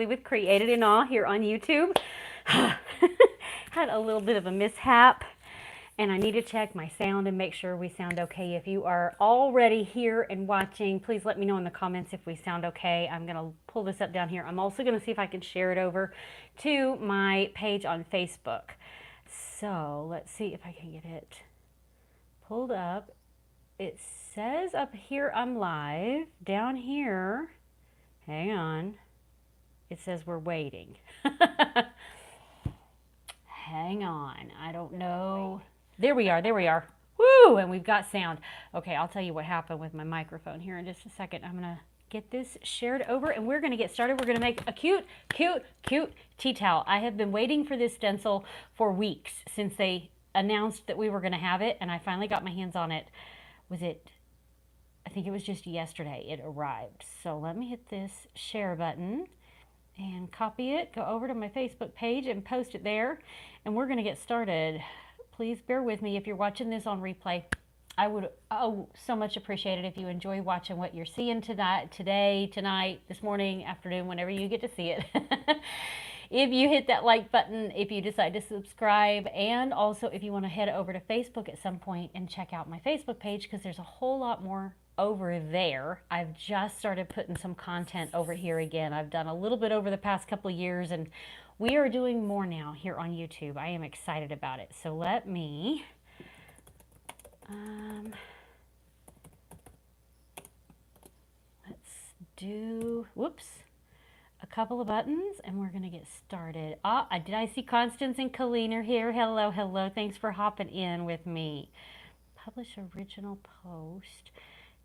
with Created in Awe here on YouTube. Had a little bit of a mishap and I need to check my sound and make sure we sound okay. If you are already here and watching, please let me know in the comments if we sound okay. I'm going to pull this up down here. I'm also going to see if I can share it over to my page on Facebook. So let's see if I can get it pulled up. It says up here I'm live. Down here, hang on. It says we're waiting. Hang on. I don't know. There we are. There we are. Woo! And we've got sound. Okay, I'll tell you what happened with my microphone here in just a second. I'm going to get this shared over and we're going to get started. We're going to make a cute, cute, cute tea towel. I have been waiting for this stencil for weeks since they announced that we were going to have it, and I finally got my hands on it. I think it was just yesterday it arrived. So let me hit this share button and copy it, go over to my Facebook page and post it there, and we're going to get started. Please bear with me if you're watching this on replay. I would so much appreciate it if you enjoy watching what you're seeing today, tonight, this morning, afternoon, whenever you get to see it. If you hit that like button, if you decide to subscribe, and also if you want to head over to Facebook at some point and check out my Facebook page, because there's a whole lot more over there. I've just started putting some content over here again. I've done a little bit over the past couple of years, and we are doing more now here on YouTube. I am excited about it. So let me let's do, whoops, a couple of buttons and we're going to get started. Did I see Constance and Colleen are here? Hello, hello. Thanks for hopping in with me. Publish original post.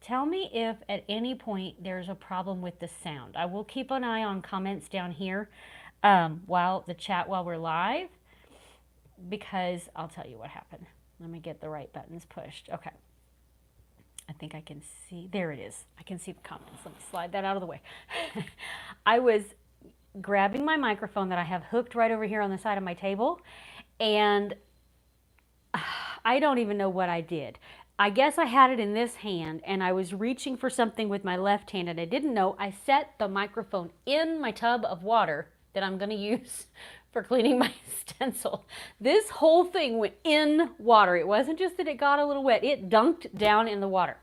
Tell me if at any point there's a problem with the sound. I will keep an eye on comments down here while we're live, because I'll tell you what happened. Let me get the right buttons pushed. Okay. I think I can see, there it is. I can see the comments. Let me slide that out of the way. I was grabbing my microphone that I have hooked right over here on the side of my table, and I don't even know what I did. I guess I had it in this hand and I was reaching for something with my left hand, and I didn't know I set the microphone in my tub of water that I'm going to use for cleaning my stencil. This whole thing went in water. It wasn't just that it got a little wet, it dunked down in the water.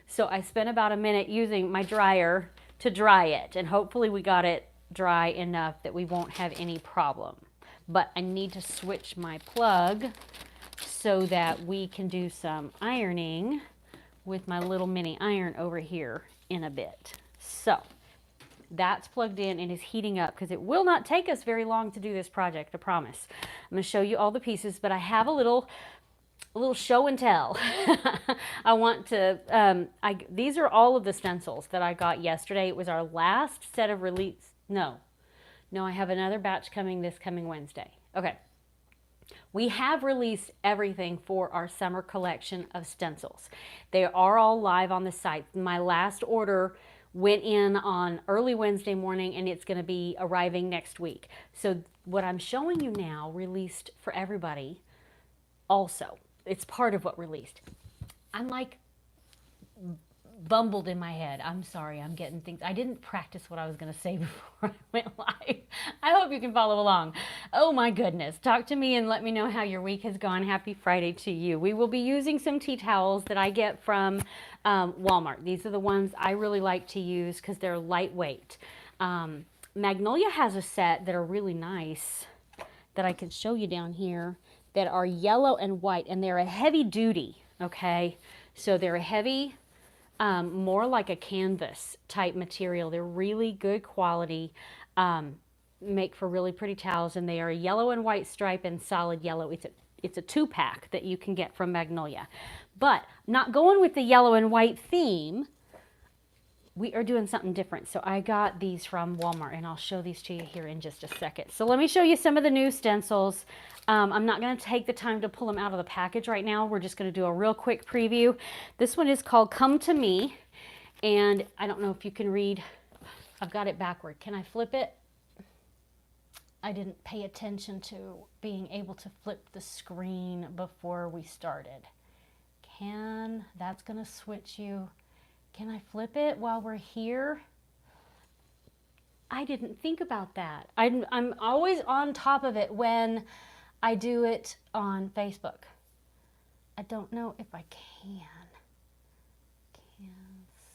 So I spent about a minute using my dryer to dry it, and hopefully we got it dry enough that we won't have any problem. But I need to switch my plug so that we can do some ironing with my little mini iron over here in a bit. So that's plugged in and is heating up, because it will not take us very long to do this project, I promise. I'm going to show you all the pieces, but I have a little show and tell. I want to, these are all of the stencils that I got yesterday. It was our last set of release. No, I have another batch coming this coming Wednesday. Okay. We have released everything for our summer collection of stencils. They are all live on the site. My last order went in on early Wednesday morning, and it's going to be arriving next week. So what I'm showing you now released for everybody also. It's part of what released. I'm like bumbled in my head. I'm sorry, I'm getting things. I didn't practice what I was going to say before I went live. I hope you can follow along. Oh my goodness. Talk to me and let me know how your week has gone. Happy Friday to you. We will be using some tea towels that I get from Walmart. These are the ones I really like to use because they're lightweight. Magnolia has a set that are really nice that I can show you down here that are yellow and white, and they're a heavy duty, okay? So they're a heavy, more like a canvas type material. They're really good quality, make for really pretty towels, and they are a yellow and white stripe and solid yellow. It's a 2-pack that you can get from Magnolia. But not going with the yellow and white theme, we are doing something different. So I got these from Walmart, and I'll show these to you here in just a second. So let me show you some of the new stencils. I'm not going to take the time to pull them out of the package right now. We're just going to do a real quick preview. This one is called Come to Me, and I don't know if you can read. I've got it backward. Can I flip it? I didn't pay attention to being able to flip the screen before we started. That's going to switch you. Can I flip it while we're here? I didn't think about that. I'm always on top of it when I do it on Facebook. I don't know if I can.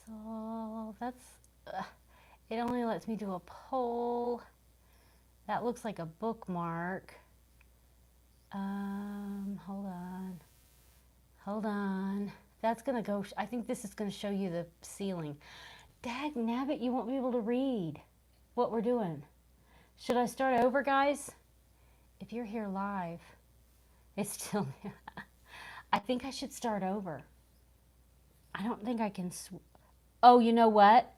Cancel. That's, it only lets me do a poll. That looks like a bookmark. Hold on. That's gonna go, I think this is gonna show you the ceiling. Dag nabbit, you won't be able to read what we're doing. Should I start over, guys? If you're here live, it's still there. I think I should start over. I don't think I can, oh, you know what?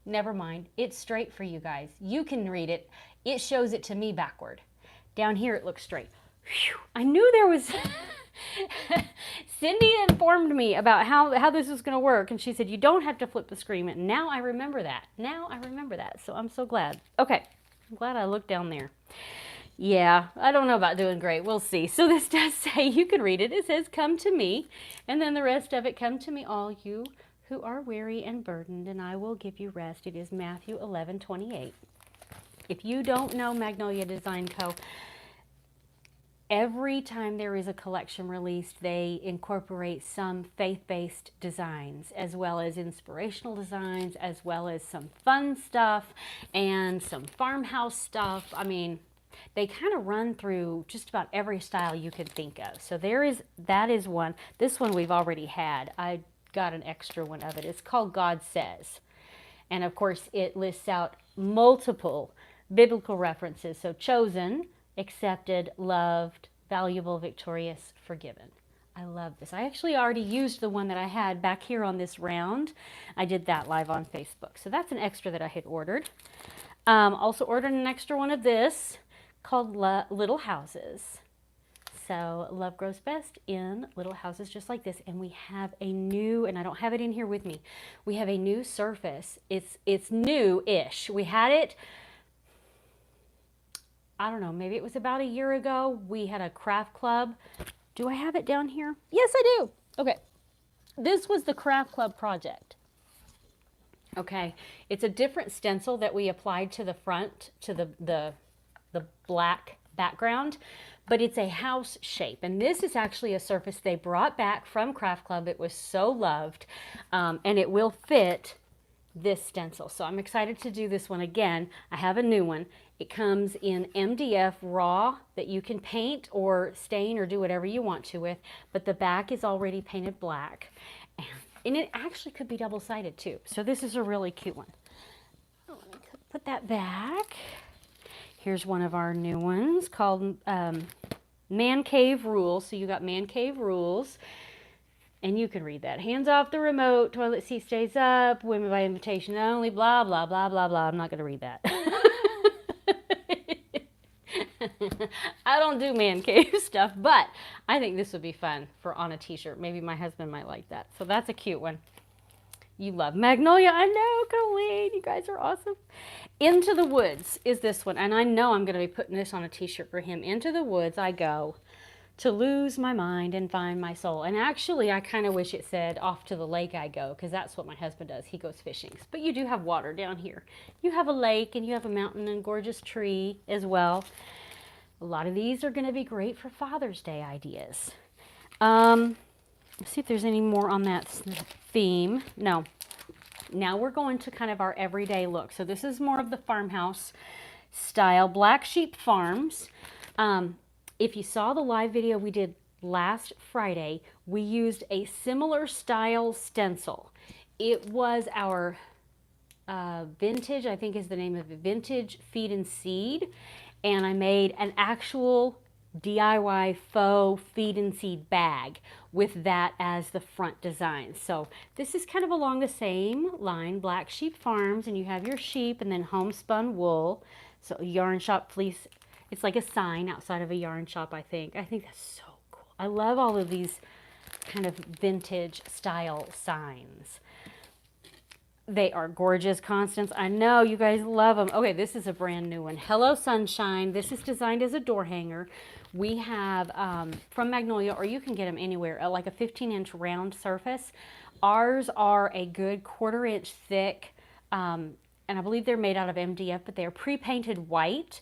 Never mind. It's straight for you guys. You can read it. It shows it to me backward. Down here it looks straight. Whew. I knew there was... Cindy informed me about how this was going to work, and she said, you don't have to flip the screen. And now I remember that. So I'm so glad. Okay. I'm glad I looked down there. Yeah, I don't know about doing great. We'll see. So this does say, you can read it. It says, come to me. And then the rest of it, come to me, all you who are weary and burdened, and I will give you rest. It is Matthew 11:28. If you don't know Magnolia Design Co., every time there is a collection released, they incorporate some faith-based designs, as well as inspirational designs, as well as some fun stuff and some farmhouse stuff. I mean, they kind of run through just about every style you could think of. So that is one. This one we've already had. I got an extra one of it. It's called God Says. And of course, it lists out multiple biblical references. So chosen, accepted, loved, valuable, victorious, forgiven. I love this. I actually already used the one that I had back here on this round. I did that live on Facebook. So that's an extra that I had ordered. Also ordered an extra one of this called Little Houses. So love grows best in little houses just like this. And we have a new, and I don't have it in here with me, we have a new surface. It's new-ish. We had it, I don't know, maybe it was about a year ago. We had a craft club. Do I have it down here? Yes, I do. Okay. This was the craft club project. Okay. It's a different stencil that we applied to the front, to the black background, but it's a house shape. And this is actually a surface they brought back from Craft Club. It was so loved, and it will fit this stencil. So I'm excited to do this one again. I have a new one. It comes in MDF raw that you can paint or stain or do whatever you want to with, but the back is already painted black. And it actually could be double-sided too. So this is a really cute one. Oh, let me put that back. Here's one of our new ones called Man Cave Rules. So you got Man Cave Rules. And you can read that. Hands off the remote, toilet seat stays up, women by invitation only, blah, blah, blah, blah, blah. I'm not going to read that. I don't do man cave stuff, but I think this would be fun for on a t-shirt. Maybe my husband might like that. So that's a cute one. You love Magnolia. I know, Colleen. You guys are awesome. Into the Woods is this one. And I know I'm going to be putting this on a t-shirt for him. Into the woods I go to lose my mind and find my soul. And actually, I kind of wish it said off to the lake I go, because that's what my husband does. He goes fishing. But you do have water down here. You have a lake and you have a mountain and gorgeous tree as well. A lot of these are going to be great for Father's Day ideas. Let's see if there's any more on that theme. No. Now we're going to kind of our everyday look. So this is more of the farmhouse style. Black Sheep Farms. If you saw the live video we did last Friday, we used a similar style stencil. It was our vintage, I think is the name of it, Vintage Feed and Seed. And I made an actual DIY faux feed and seed bag with that as the front design. So this is kind of along the same line, Black Sheep Farms, and you have your sheep and then homespun wool. So yarn shop fleece. It's like a sign outside of a yarn shop, I think. I think that's so cool. I love all of these kind of vintage style signs. They are gorgeous, Constance. I know you guys love them. Okay, this is a brand new one. Hello Sunshine. This is designed as a door hanger. We have from Magnolia, or you can get them anywhere, like a 15-inch round surface. Ours are a good 1/4 inch thick and I believe they're made out of MDF, but they're pre-painted white.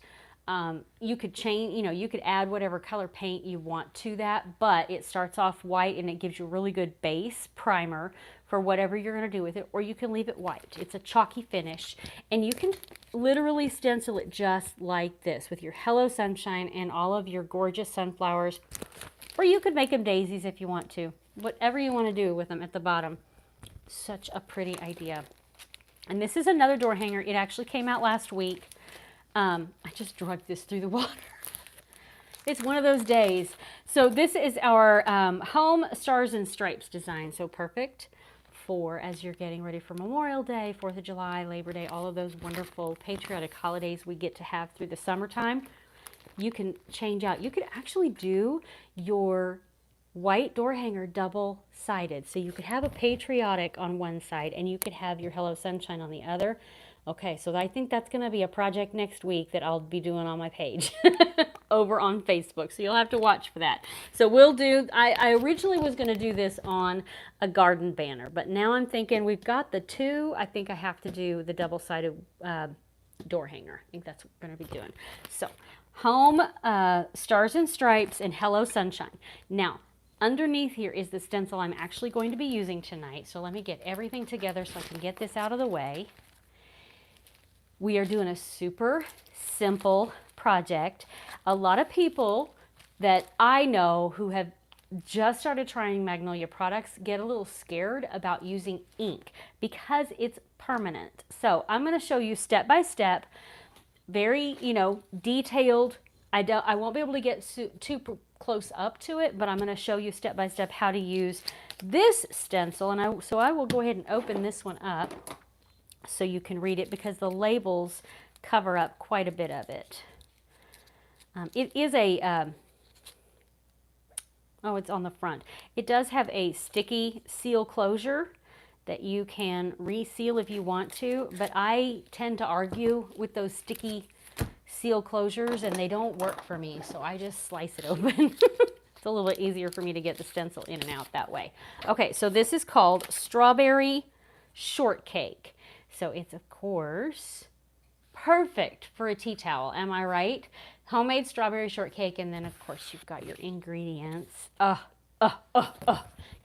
You could change, you could add whatever color paint you want to that, but it starts off white and it gives you a really good base primer for whatever you're going to do with it, or you can leave it white. It's a chalky finish, and you can literally stencil it just like this with your Hello Sunshine and all of your gorgeous sunflowers, or you could make them daisies if you want to. Whatever you want to do with them at the bottom. Such a pretty idea. And this is another door hanger. It actually came out last week. I just dragged this through the water. It's one of those days. So this is our home Stars and Stripes design. So perfect for as you're getting ready for Memorial Day, 4th of July, Labor Day, all of those wonderful patriotic holidays we get to have through the summertime. You can change out. You could actually do your white door hanger double-sided. So you could have a patriotic on one side and you could have your Hello Sunshine on the other. Okay, so I think that's going to be a project next week that I'll be doing on my page over on Facebook. So you'll have to watch for that. So we'll do, I originally was going to do this on a garden banner, but now I'm thinking we've got the two. I think I have to do the double-sided door hanger. I think that's what we're going to be doing. So home Stars and Stripes and Hello Sunshine. Now, underneath here is the stencil I'm actually going to be using tonight. So let me get everything together so I can get this out of the way. We are doing a super simple project. A lot of people that I know who have just started trying Magnolia products get a little scared about using ink because it's permanent. So I'm going to show you step by step, very, detailed. I won't be able to get too close up to it, but I'm going to show you step by step how to use this stencil. And so I will go ahead and open this one up so you can read it because the labels cover up quite a bit of it. It is a, oh, it's on the front. It does have a sticky seal closure that you can reseal if you want to, but I tend to argue with those sticky seal closures and they don't work for me, so I just slice it open. It's a little bit easier for me to get the stencil in and out that way. Okay, so this is called Strawberry Shortcake. So it's, of course, perfect for a tea towel. Am I right? Homemade strawberry shortcake. And then, of course, you've got your ingredients.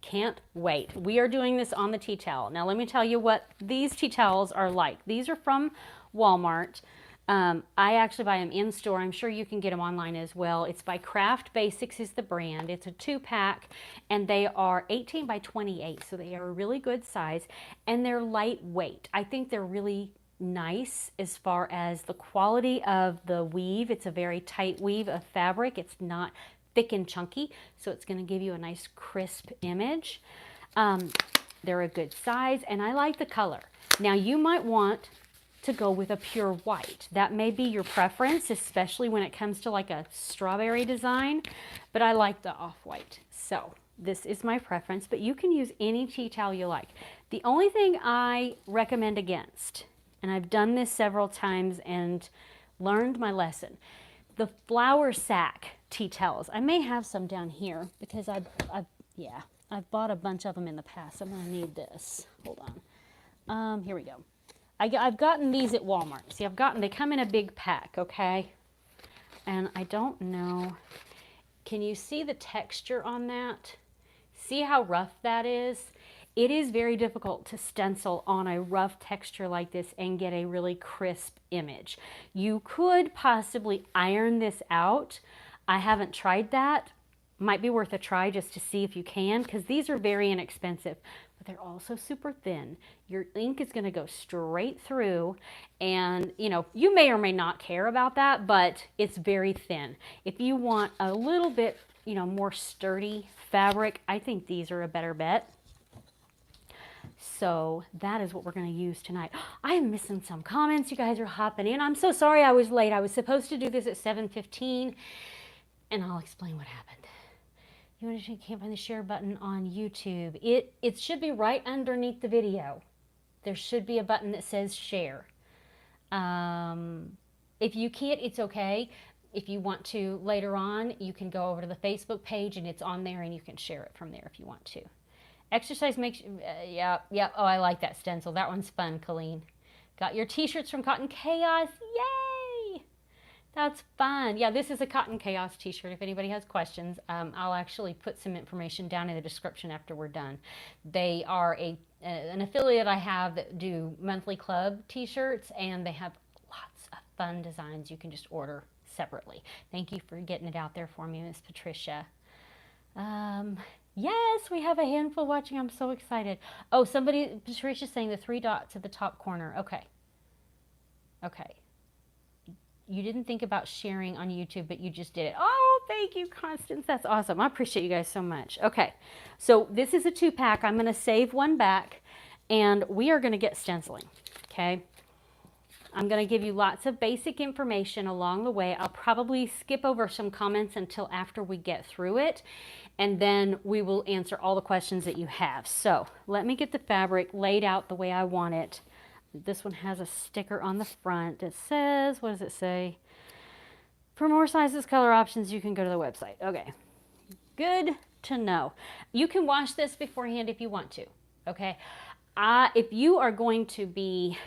Can't wait. We are doing this on the tea towel. Now, let me tell you what these tea towels are like. These are from Walmart. I actually buy them in store. I'm sure you can get them online as well. It's by Craft Basics is the brand. It's a 2-pack and they are 18 by 28. So they are a really good size and they're lightweight. I think they're really nice as far as the quality of the weave. It's a very tight weave of fabric. It's not thick and chunky. So it's going to give you a nice crisp image. They're a good size and I like the color. Now you might want to go with a pure white. That may be your preference, especially when it comes to like a strawberry design, but I like the off-white. So this is my preference, but you can use any tea towel you like. The only thing I recommend against, and I've done this several times and learned my lesson, the flour sack tea towels. I may have some down here because I've bought a bunch of them in the past. I'm gonna need this. Hold on. Here we go. I've gotten these at Walmart. See, they come in a big pack, okay? And I don't know, can you see the texture on that? See how rough that is? It is very difficult to stencil on a rough texture like this and get a really crisp image. You could possibly iron this out. I haven't tried that. Might be worth a try just to see if you can, because these are very inexpensive. But they're also super thin. Your ink is going to go straight through and you may or may not care about that, but it's very thin. If you want a little bit, more sturdy fabric, I think these are a better bet. So that is what we're going to use tonight. I am missing some comments. You guys are hopping in. I'm so sorry I was late. I was supposed to do this at 7:15 and I'll explain what happened. You can't find the share button on YouTube. It should be right underneath the video. There should be a button that says share. If you can't, it's okay. If you want to later on, you can go over to the Facebook page and it's on there and you can share it from there if you want to. Exercise makes, yeah. Oh, I like that stencil. That one's fun, Colleen. Got your t-shirts from Cotton Chaos. Yay! That's fun. Yeah, this is a Cotton Chaos t-shirt. If anybody has questions, I'll actually put some information down in the description after we're done. They are an affiliate I have that do monthly club t-shirts, and they have lots of fun designs you can just order separately. Thank you for getting it out there for me, Miss Patricia. Yes, we have a handful watching. I'm so excited. Oh, Patricia's saying the 3 dots at the top corner. Okay. Okay. You didn't think about sharing on YouTube, but you just did it. Oh, thank you, Constance. That's awesome. I appreciate you guys so much. Okay. So this is a 2-pack. I'm going to save one back, and we are going to get stenciling. Okay. I'm going to give you lots of basic information along the way. I'll probably skip over some comments until after we get through it, and then we will answer all the questions that you have. So let me get the fabric laid out the way I want it. This one has a sticker on the front. It says, what does it say? For more sizes, color options, you can go to the website. Okay, good to know. You can wash this beforehand if you want to, okay? If you are going to be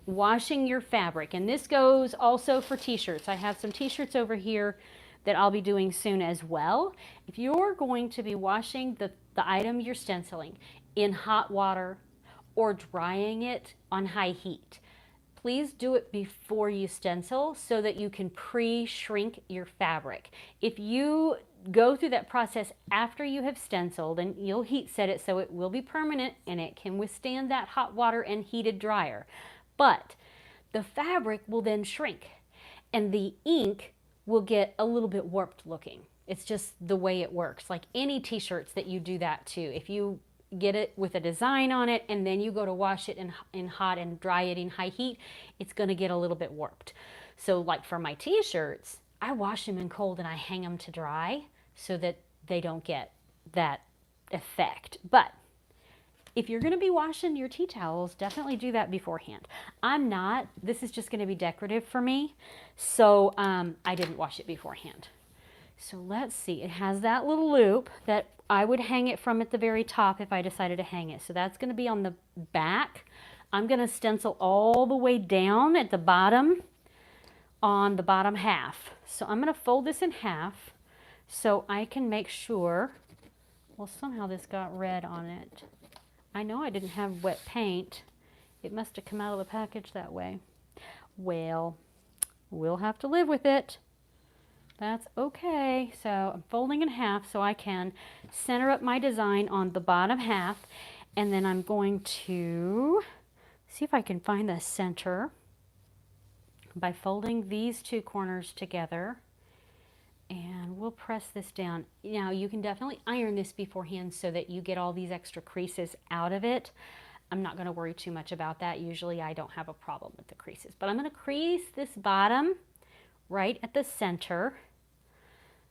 washing your fabric, and this goes also for t-shirts. I have some t-shirts over here that I'll be doing soon as well. If you're going to be washing the item you're stenciling in hot water or drying it on high heat, please do it before you stencil so that you can pre-shrink your fabric. If you go through that process after you have stenciled, and you'll heat set it so it will be permanent and it can withstand that hot water and heated dryer. But the fabric will then shrink and the ink will get a little bit warped looking. It's just the way it works. Like any t-shirts that you do that to, if you get it with a design on it and then you go to wash it in hot and dry it in high heat, it's going to get a little bit warped. So like for my t-shirts, I wash them in cold and I hang them to dry so that they don't get that effect. But if you're going to be washing your tea towels, definitely do that beforehand. I'm not. This is just going to be decorative for me, so I didn't wash it beforehand. So let's see. It has that little loop that I would hang it from at the very top if I decided to hang it. So that's going to be on the back. I'm going to stencil all the way down at the bottom on the bottom half. So I'm going to fold this in half so I can make sure, well, somehow this got red on it. I know I didn't have wet paint. It must have come out of the package that way. Well, we'll have to live with it. That's okay. So I'm folding in half so I can center up my design on the bottom half. And then I'm going to see if I can find the center by folding these 2 corners together. And we'll press this down. Now you can definitely iron this beforehand so that you get all these extra creases out of it. I'm not going to worry too much about that. Usually I don't have a problem with the creases. But I'm going to crease this bottom right at the center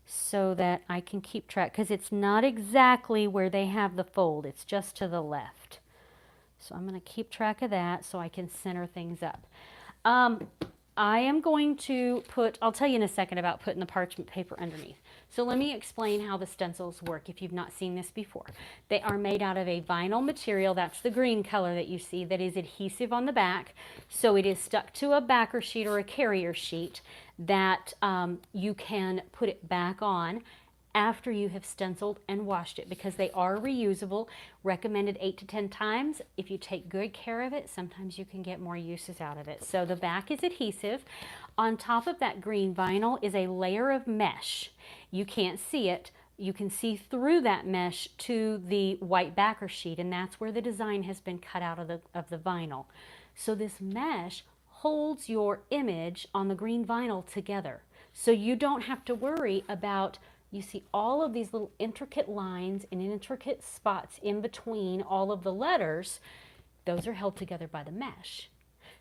so that I can keep track, because it's not exactly where they have the fold. It's just to the left. So I'm going to keep track of that so I can center things up. I am going to put, I'll tell you in a second about putting the parchment paper underneath. So let me explain how the stencils work if you've not seen this before. They are made out of a vinyl material, that's the green color that you see, that is adhesive on the back. So it is stuck to a backer sheet or a carrier sheet that you can put it back on after you have stenciled and washed it, because they are reusable, recommended 8 to 10 times. If you take good care of it, sometimes you can get more uses out of it. So the back is adhesive. On top of that green vinyl is a layer of mesh. You can't see it. You can see through that mesh to the white backer sheet, and that's where the design has been cut out of the vinyl. So this mesh holds your image on the green vinyl together. So you don't have to worry about, you see all of these little intricate lines and intricate spots in between all of the letters. Those are held together by the mesh.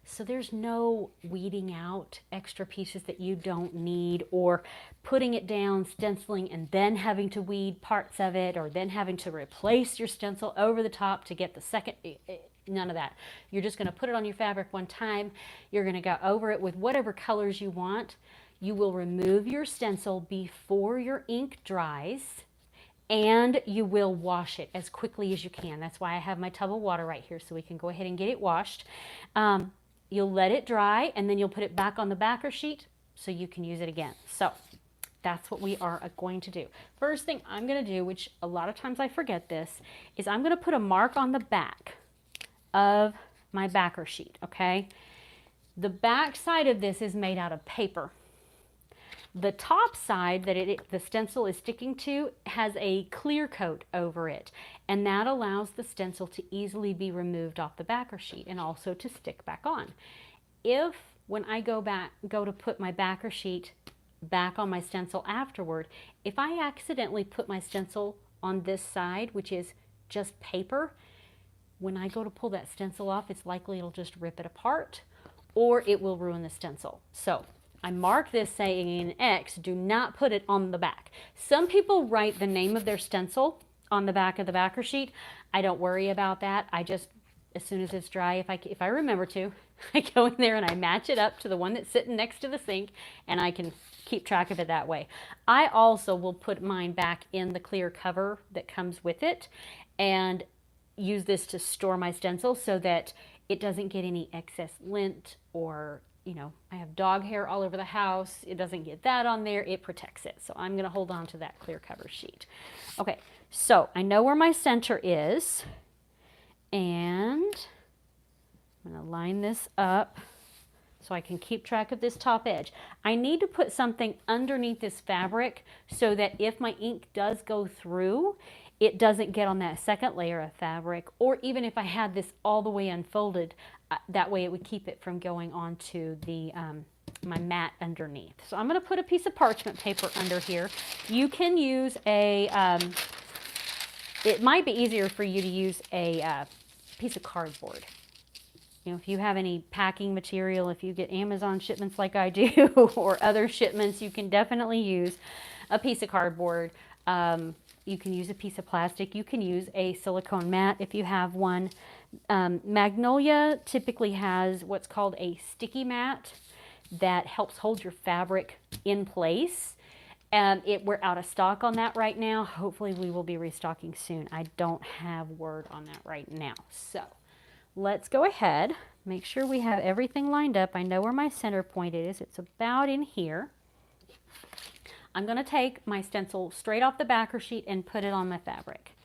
So there's no weeding out extra pieces that you don't need, or putting it down, stenciling, and then having to weed parts of it, or then having to replace your stencil over the top to get the second. None of that. You're just going to put it on your fabric one time. You're going to go over it with whatever colors you want. You will remove your stencil before your ink dries, and you will wash it as quickly as you can. That's why I have my tub of water right here, so we can go ahead and get it washed. You'll let it dry, and then you'll put it back on the backer sheet so you can use it again. So that's what we are going to do. First thing I'm going to do, which a lot of times I forget this, is I'm going to put a mark on the back of my backer sheet, okay? The back side of this is made out of paper. The top side that the stencil is sticking to has a clear coat over it, and that allows the stencil to easily be removed off the backer sheet and also to stick back on. If, when I go to put my backer sheet back on my stencil afterward, if I accidentally put my stencil on this side, which is just paper, when I go to pull that stencil off, it's likely it'll just rip it apart, or it will ruin the stencil. So I mark this saying in X, do not put it on the back. Some people write the name of their stencil on the back of the backer sheet. I don't worry about that. I just, as soon as it's dry, if I remember to, I go in there and I match it up to the one that's sitting next to the sink, and I can keep track of it that way. I also will put mine back in the clear cover that comes with it and use this to store my stencil so that it doesn't get any excess lint, or, you know, I have dog hair all over the house. It doesn't get that on there. It protects it. So I'm going to hold on to that clear cover sheet. Okay, so I know where my center is, and I'm going to line this up so I can keep track of this top edge. I need to put something underneath this fabric so that if my ink does go through, it doesn't get on that second layer of fabric, or even if I had this all the way unfolded, that way it would keep it from going onto the my mat underneath. So I'm going to put a piece of parchment paper under here. You can use a, it might be easier for you to use a piece of cardboard. You know, if you have any packing material, if you get Amazon shipments like I do, or other shipments, you can definitely use a piece of cardboard. You can use a piece of plastic. You can use a silicone mat if you have one. Magnolia typically has what's called a sticky mat that helps hold your fabric in place. We're out of stock on that right now. Hopefully we will be restocking soon. I don't have word on that right now. So let's go ahead, make sure we have everything lined up. I know where my center point is. It's about in here. I'm going to take my stencil straight off the backer sheet and put it on my fabric.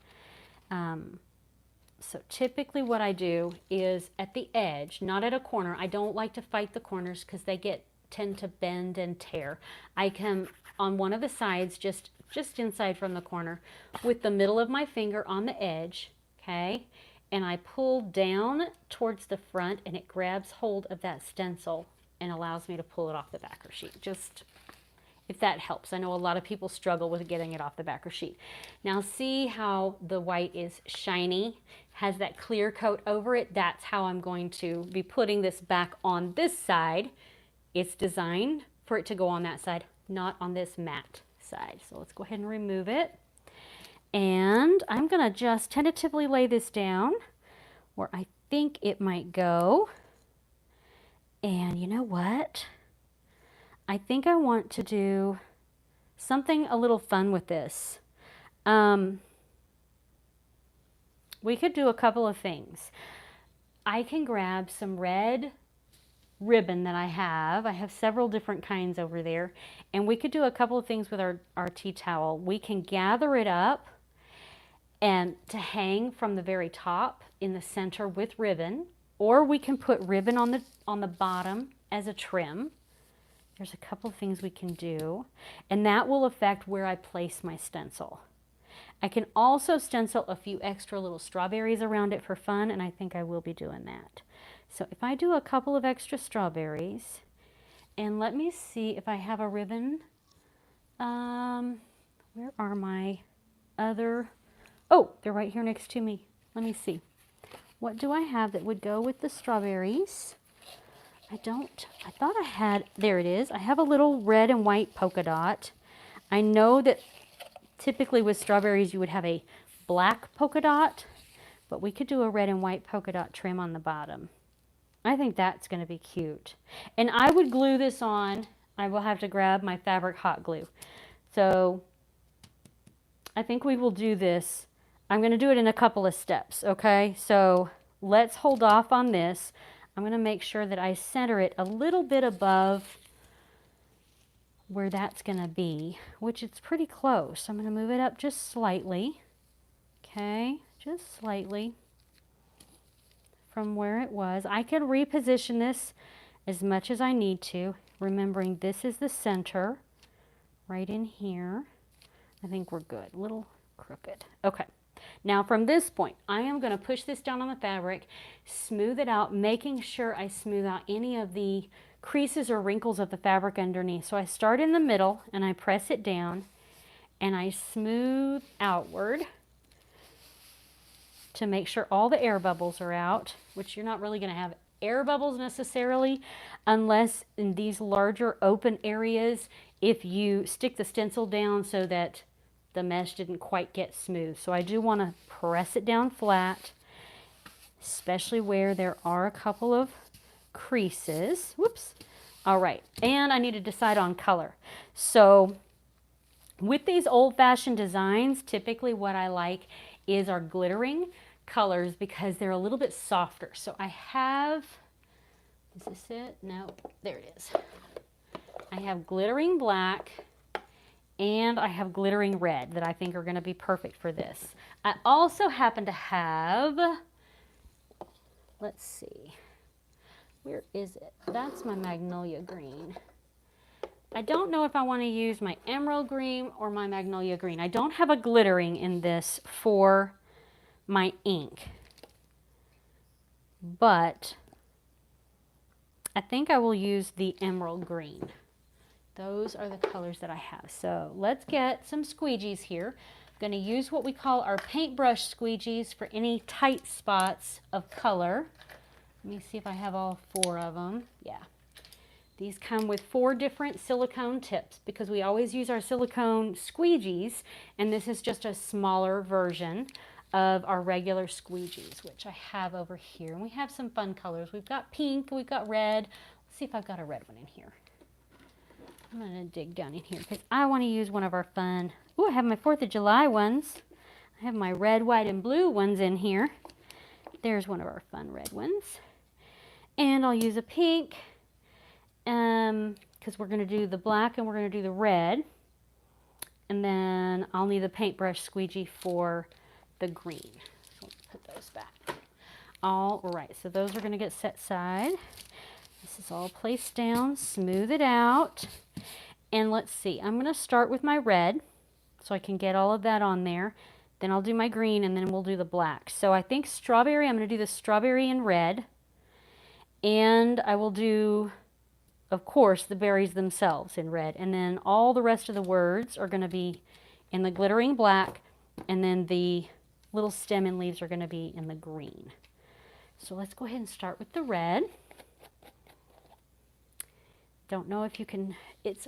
So typically what I do is at the edge, not at a corner. I don't like to fight the corners because they tend to bend and tear. I come on one of the sides, just inside from the corner, with the middle of my finger on the edge, okay? And I pull down towards the front, and it grabs hold of that stencil and allows me to pull it off the backer sheet. Just if that helps. I know a lot of people struggle with getting it off the backer sheet. Now see how the white is shiny, has that clear coat over it? That's how I'm going to be putting this back on this side. It's designed for it to go on that side, not on this matte side. So let's go ahead and remove it. And I'm going to just tentatively lay this down where I think it might go. And you know what? I think I want to do something a little fun with this. We could do a couple of things. I can grab some red ribbon that I have. I have several different kinds over there. And we could do a couple of things with our tea towel. We can gather it up and to hang from the very top in the center with ribbon, or we can put ribbon on the bottom as a trim. There's a couple of things we can do, and that will affect where I place my stencil. I can also stencil a few extra little strawberries around it for fun, and I think I will be doing that. So if I do a couple of extra strawberries, and let me see if I have a ribbon. Where are my other? Oh, they're right here next to me. Let me see. What do I have that would go with the strawberries? I thought I had, there it is. I have a little red and white polka dot. I know that typically with strawberries you would have a black polka dot, but we could do a red and white polka dot trim on the bottom. I think that's going to be cute. And I would glue this on. I will have to grab my fabric hot glue. So I think we will do this. I'm going to do it in a couple of steps, okay? So let's hold off on this. I'm going to make sure that I center it a little bit above where that's going to be, which it's pretty close. I'm going to move it up just slightly. Okay, just slightly from where it was. I can reposition this as much as I need to, remembering this is the center right in here. I think we're good. A little crooked. Okay. Now from this point, I am going to push this down on the fabric, smooth it out, making sure I smooth out any of the creases or wrinkles of the fabric underneath. So I start in the middle and I press it down and I smooth outward to make sure all the air bubbles are out, which you're not really going to have air bubbles necessarily unless in these larger open areas if you stick the stencil down so that the mesh didn't quite get smooth. So I do want to press it down flat, especially where there are a couple of creases. Whoops. All right, and I need to decide on color. So with these old-fashioned designs, typically what I like is our glittering colors because they're a little bit softer. So I have, is this it? No, there it is. I have glittering black and I have glittering red that I think are going to be perfect for this. I also happen to have, let's see, where is it? That's my Magnolia green. I don't know if I want to use my emerald green or my Magnolia green. I don't have a glittering in this for my ink, but I think I will use the emerald green. Those are the colors that I have. So let's get some squeegees here. I'm going to use what we call our paintbrush squeegees for any tight spots of color. Let me see if I have all 4 of them. Yeah. These come with 4 different silicone tips because we always use our silicone squeegees, and this is just a smaller version of our regular squeegees, which I have over here. And we have some fun colors. We've got pink, we've got red. Let's see if I've got a red one in here. I'm going to dig down in here because I want to use one of our fun, ooh, I have my 4th of July ones. I have my red, white, and blue ones in here. There's one of our fun red ones. And I'll use a pink because we're going to do the black and we're going to do the red. And then I'll need the paintbrush squeegee for the green. So let's put those back. All right, so those are going to get set aside. This is all placed down, smooth it out. And let's see, I'm going to start with my red so I can get all of that on there. Then I'll do my green and then we'll do the black. So I think strawberry, I'm going to do the strawberry in red. And I will do, of course, the berries themselves in red. And then all the rest of the words are going to be in the glittering black. And then the little stem and leaves are going to be in the green. So let's go ahead and start with the red. Don't know if you can, it's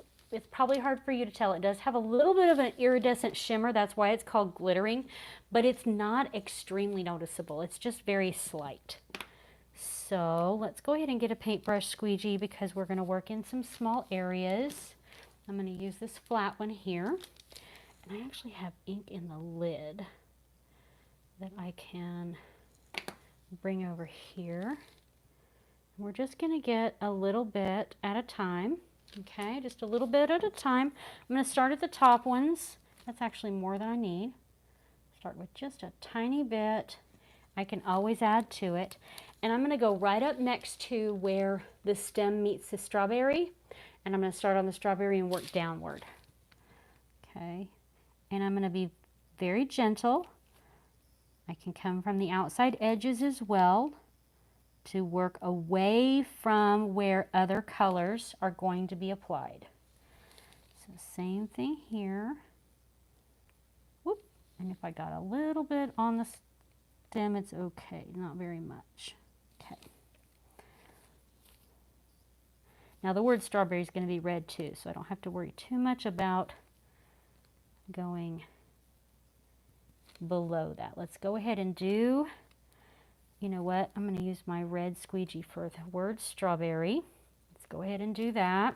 probably hard for you to tell. It does have a little bit of an iridescent shimmer. That's why it's called glittering, but it's not extremely noticeable. It's just very slight. So let's go ahead and get a paintbrush squeegee because we're going to work in some small areas. I'm going to use this flat one here. And I actually have ink in the lid that I can bring over here. We're just going to get a little bit at a time. Okay, just a little bit at a time. I'm going to start at the top ones. That's actually more than I need. Start with just a tiny bit. I can always add to it. And I'm going to go right up next to where the stem meets the strawberry. And I'm going to start on the strawberry and work downward. Okay, and I'm going to be very gentle. I can come from the outside edges as well to work away from where other colors are going to be applied. So same thing here. Whoop. And if I got a little bit on the stem, it's okay, not very much. Okay. Now the word strawberry is going to be red too, so I don't have to worry too much about going below that. Let's go ahead and do, you know what, I'm going to use my red squeegee for the word strawberry. Let's go ahead and do that.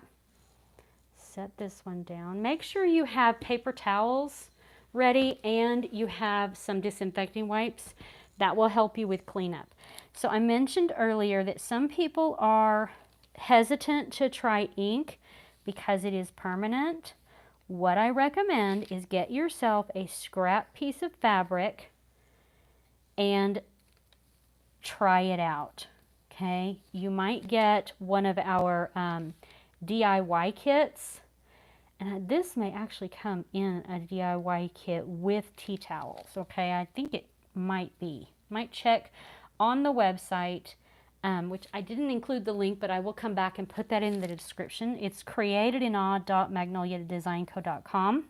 Set this one down. Make sure you have paper towels ready and you have some disinfecting wipes That will help you with cleanup. So I mentioned earlier that some people are hesitant to try ink because it is permanent. What I recommend is get yourself a scrap piece of fabric and try it out, okay? You might get one of our DIY kits, and this may actually come in a DIY kit with tea towels, okay? I think it might be. Might check on the website, which I didn't include the link, but I will come back and put that in the description. It's createdinawe.magnoliadesignco.com.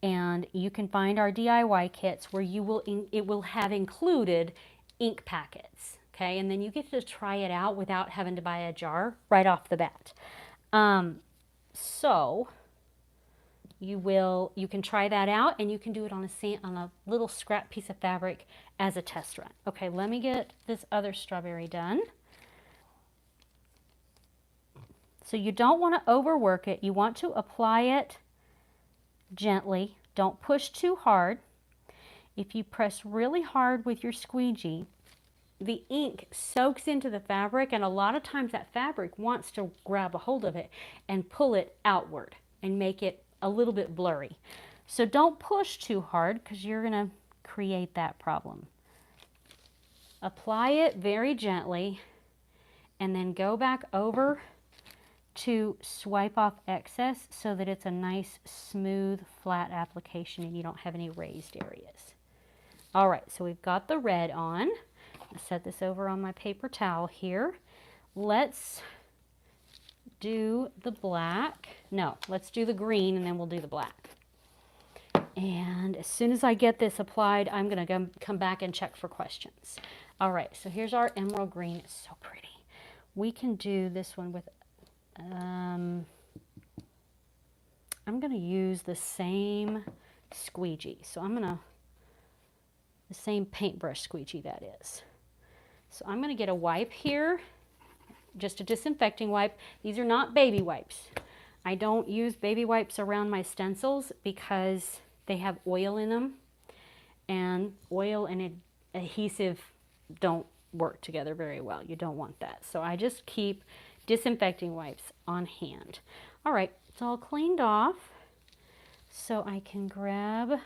And you can find our DIY kits where it will have included ink packets, okay? And then you get to try it out without having to buy a jar right off the bat. So you can try that out, and you can do it on a little scrap piece of fabric as a test run. Okay, let me get this other strawberry done. So you don't want to overwork it. You want to apply it gently. Don't push too hard. If you press really hard with your squeegee, the ink soaks into the fabric, and a lot of times that fabric wants to grab a hold of it and pull it outward and make it a little bit blurry. So don't push too hard because you're going to create that problem. Apply it very gently and then go back over to swipe off excess so that it's a nice, smooth, flat application and you don't have any raised areas. All right, so we've got the red on. I'll set this over on my paper towel here. Let's do the black. No, let's do the green and then we'll do the black. And as soon as I get this applied, I'm going to come back and check for questions. All right, so here's our emerald green. It's so pretty. We can do this one with, I'm going to use the same squeegee. So the same paintbrush squeegee that is. So I'm going to get a wipe here, just a disinfecting wipe. These are not baby wipes. I don't use baby wipes around my stencils because they have oil in them, and oil and adhesive don't work together very well. You don't want that. So I just keep disinfecting wipes on hand. All right, it's all cleaned off. So I can grab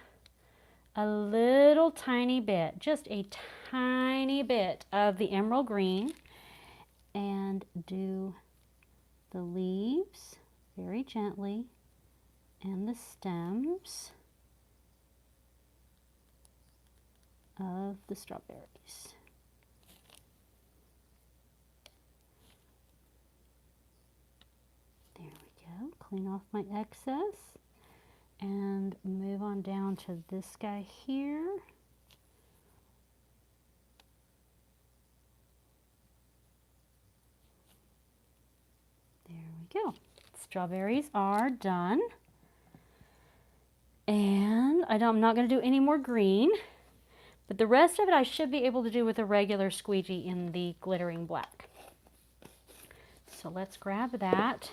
a little tiny bit, just a tiny bit of the emerald green and do the leaves very gently and the stems of the strawberries. There we go. Clean off my excess and move on down to this guy here. There we go. Strawberries are done. And I'm not going to do any more green, but the rest of it I should be able to do with a regular squeegee in the glittering black. So let's grab that.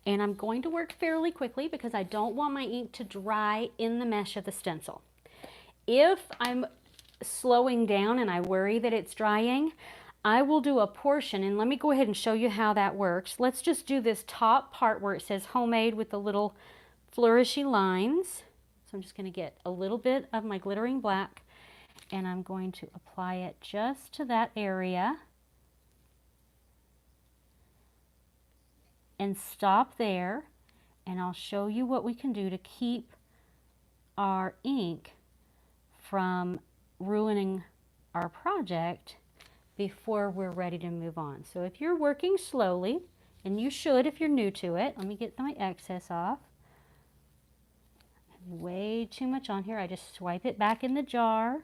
And I'm going to work fairly quickly because I don't want my ink to dry in the mesh of the stencil. If I'm slowing down and I worry that it's drying, I will do a portion, and let me go ahead and show you how that works. Let's just do this top part where it says homemade with the little flourishy lines. So I'm just going to get a little bit of my glittering black and I'm going to apply it just to that area and stop there, and I'll show you what we can do to keep our ink from ruining our project before we're ready to move on. So if you're working slowly, and you should if you're new to it, let me get my excess off. Way too much on here. I just swipe it back in the jar.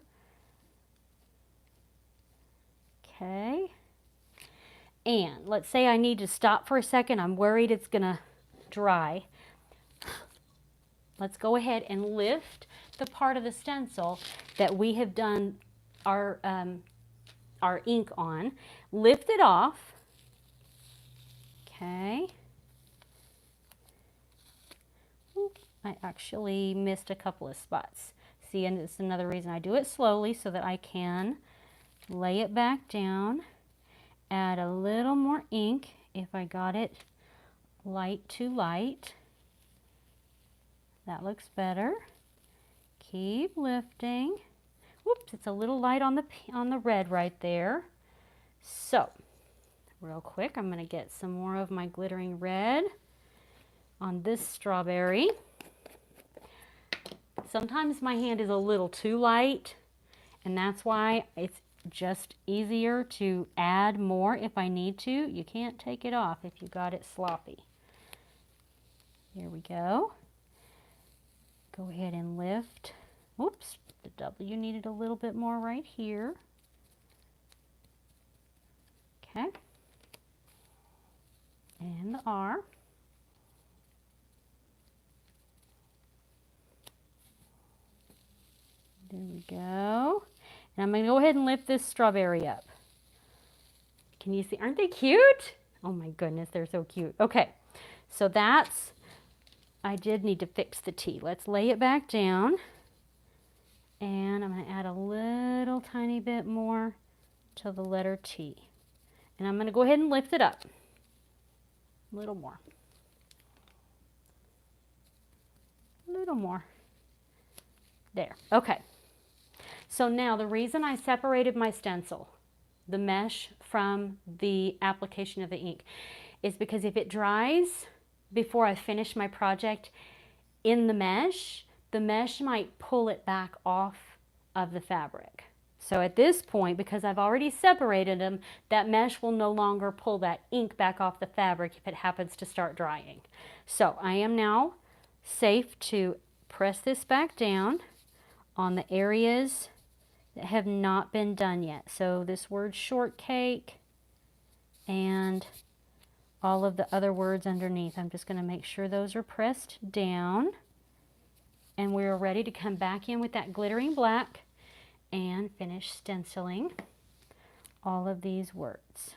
Okay. And let's say I need to stop for a second. I'm worried it's gonna dry. Let's go ahead and lift the part of the stencil that we have done our ink on. Lift it off. Okay. I actually missed a couple of spots. see, and it's another reason I do it slowly so that I can lay it back down, add a little more ink if I got it light to light. That looks better. Keep lifting. Whoops, it's a little light on the red right there. So, real quick, I'm going to get some more of my glittering red on this strawberry. Sometimes my hand is a little too light, and that's why it's just easier to add more if I need to. You can't take it off if you got it sloppy. Here we go. Go ahead and lift. Whoops, the W needed a little bit more right here. Okay. And the R. There we go. And I'm going to go ahead and lift this strawberry up. Can you see? Aren't they cute? Oh my goodness, they're so cute. Okay, so that's, I did need to fix the T. Let's lay it back down. And I'm going to add a little tiny bit more to the letter T. And I'm going to go ahead and lift it up. A little more. A little more. There. Okay. So now the reason I separated my stencil, the mesh from the application of the ink, is because if it dries before I finish my project in the mesh might pull it back off of the fabric. So at this point, because I've already separated them, that mesh will no longer pull that ink back off the fabric if it happens to start drying. So I am now safe to press this back down on the areas that have not been done yet. So this word shortcake and all of the other words underneath. I'm just going to make sure those are pressed down. And we're ready to come back in with that glittering black and finish stenciling all of these words.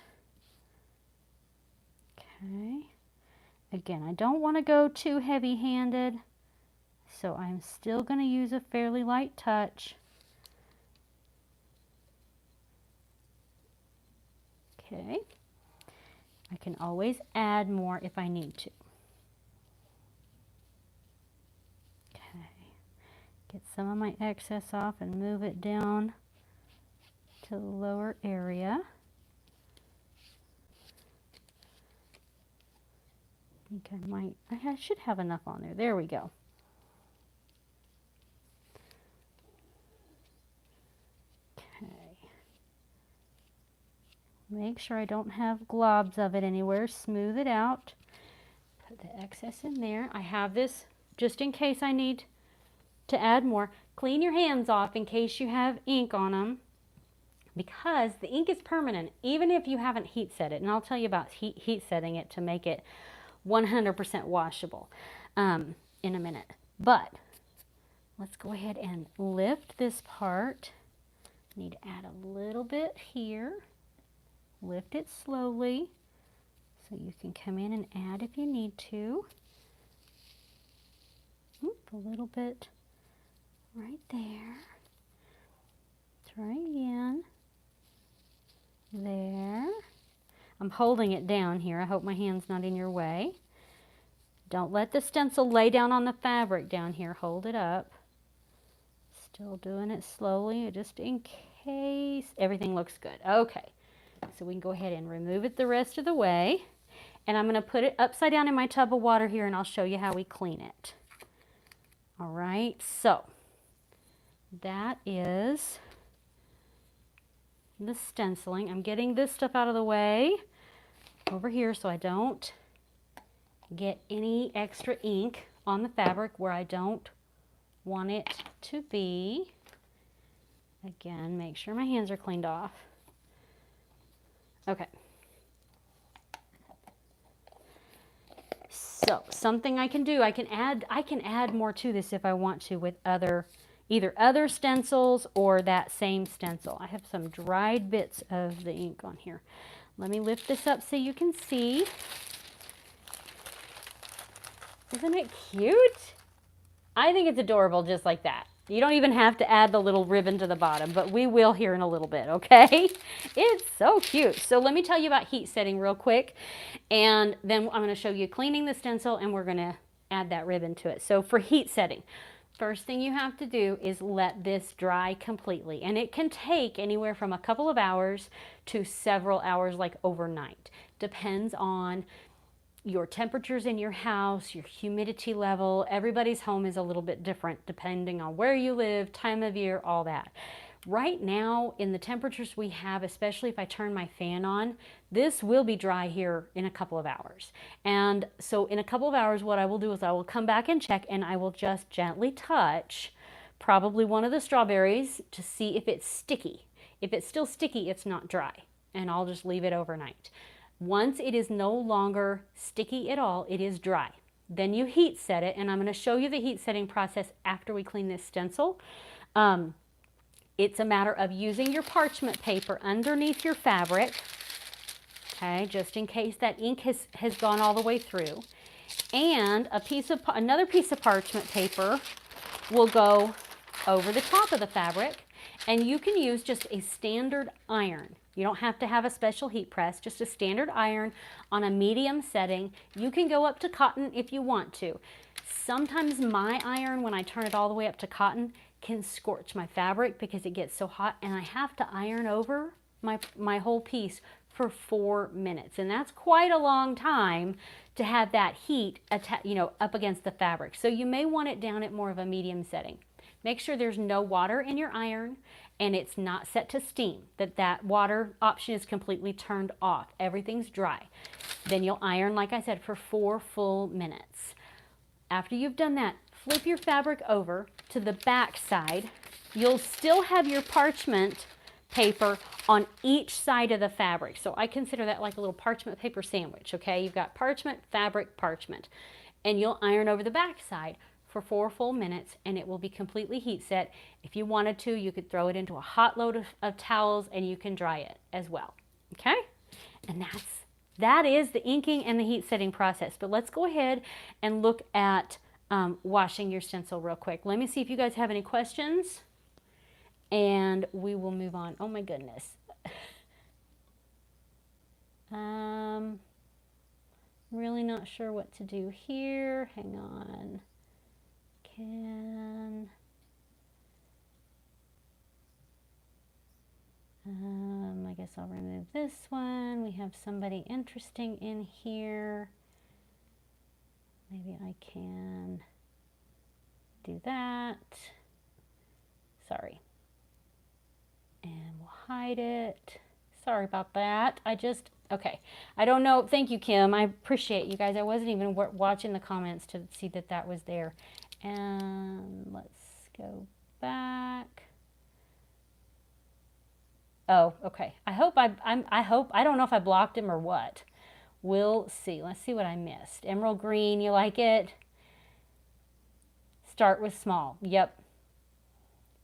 Okay. Again, I don't want to go too heavy-handed, so I'm still going to use a fairly light touch. Okay. I can always add more if I need to. Okay. Get some of my excess off and move it down to the lower area. I think I should have enough on there. There we go. Make sure I don't have globs of it anywhere. Smooth it out. Put the excess in there. I have this just in case I need to add more. Clean your hands off in case you have ink on them, because the ink is permanent even if you haven't heat set it. And I'll tell you about heat setting it to make it 100% washable in a minute. But let's go ahead and lift this part. Need to add a little bit here. Lift it slowly so you can come in and add if you need to. Oop, a little bit right there. Try again. There. I'm holding it down here. I hope my hand's not in your way. Don't let the stencil lay down on the fabric down here. Hold it up. Still doing it slowly just in case everything looks good. Okay. So we can go ahead and remove it the rest of the way. And I'm going to put it upside down in my tub of water here, and I'll show you how we clean it. All right, so that is the stenciling. I'm getting this stuff out of the way over here so I don't get any extra ink on the fabric where I don't want it to be. Again, make sure my hands are cleaned off. Okay. So something I can do, I can add more to this if I want to with either other stencils or that same stencil. I have some dried bits of the ink on here. Let me lift this up so you can see. Isn't it cute? I think it's adorable just like that. You don't even have to add the little ribbon to the bottom, but we will here in a little bit, okay? It's so cute. So let me tell you about heat setting real quick, and then I'm going to show you cleaning the stencil, and we're going to add that ribbon to it. So for heat setting, first thing you have to do is let this dry completely, and it can take anywhere from a couple of hours to several hours, like overnight. Depends on your temperatures in your house, your humidity level. Everybody's home is a little bit different depending on where you live, time of year, all that. Right now, in the temperatures we have, especially if I turn my fan on, this will be dry here in a couple of hours. And so in a couple of hours, what I will do is I will come back and check, and I will just gently touch probably one of the strawberries to see if it's sticky. If it's still sticky, it's not dry, and I'll just leave it overnight. Once it is no longer sticky at all, it is dry. Then you heat set it, and I'm going to show you the heat setting process after we clean this stencil. It's a matter of using your parchment paper underneath your fabric, okay, just in case that ink has gone all the way through. And another piece of parchment paper will go over the top of the fabric, and you can use just a standard iron. You don't have to have a special heat press, just a standard iron on a medium setting. You can go up to cotton if you want to. Sometimes my iron, when I turn it all the way up to cotton, can scorch my fabric because it gets so hot, and I have to iron over my whole piece for 4 minutes. And that's quite a long time to have that heat up against the fabric. So you may want it down at more of a medium setting. Make sure there's no water in your iron, and it's not set to steam, that water option is completely turned off. Everything's dry. Then you'll iron, like I said, for 4 full minutes. After you've done that, flip your fabric over to the back side. You'll still have your parchment paper on each side of the fabric. So I consider that like a little parchment paper sandwich, okay? You've got parchment, fabric, parchment. And you'll iron over the back side for 4 full minutes, and it will be completely heat set. If you wanted to, you could throw it into a hot load of towels, and you can dry it as well, okay? And that is the inking and the heat setting process. But let's go ahead and look at washing your stencil real quick. Let me see if you guys have any questions, and we will move on. Oh my goodness. Really not sure what to do here. Hang on. I guess I'll remove this one. We have somebody interesting in here. Maybe I can do that. Sorry. And we'll hide it. Sorry about that. Okay. I don't know. Thank you, Kim. I appreciate you guys. I wasn't even watching the comments to see that was there. And let's go back. Oh, okay. I don't know if I blocked him or what. We'll see. Let's see what I missed. Emerald green, you like it? Start with small. Yep.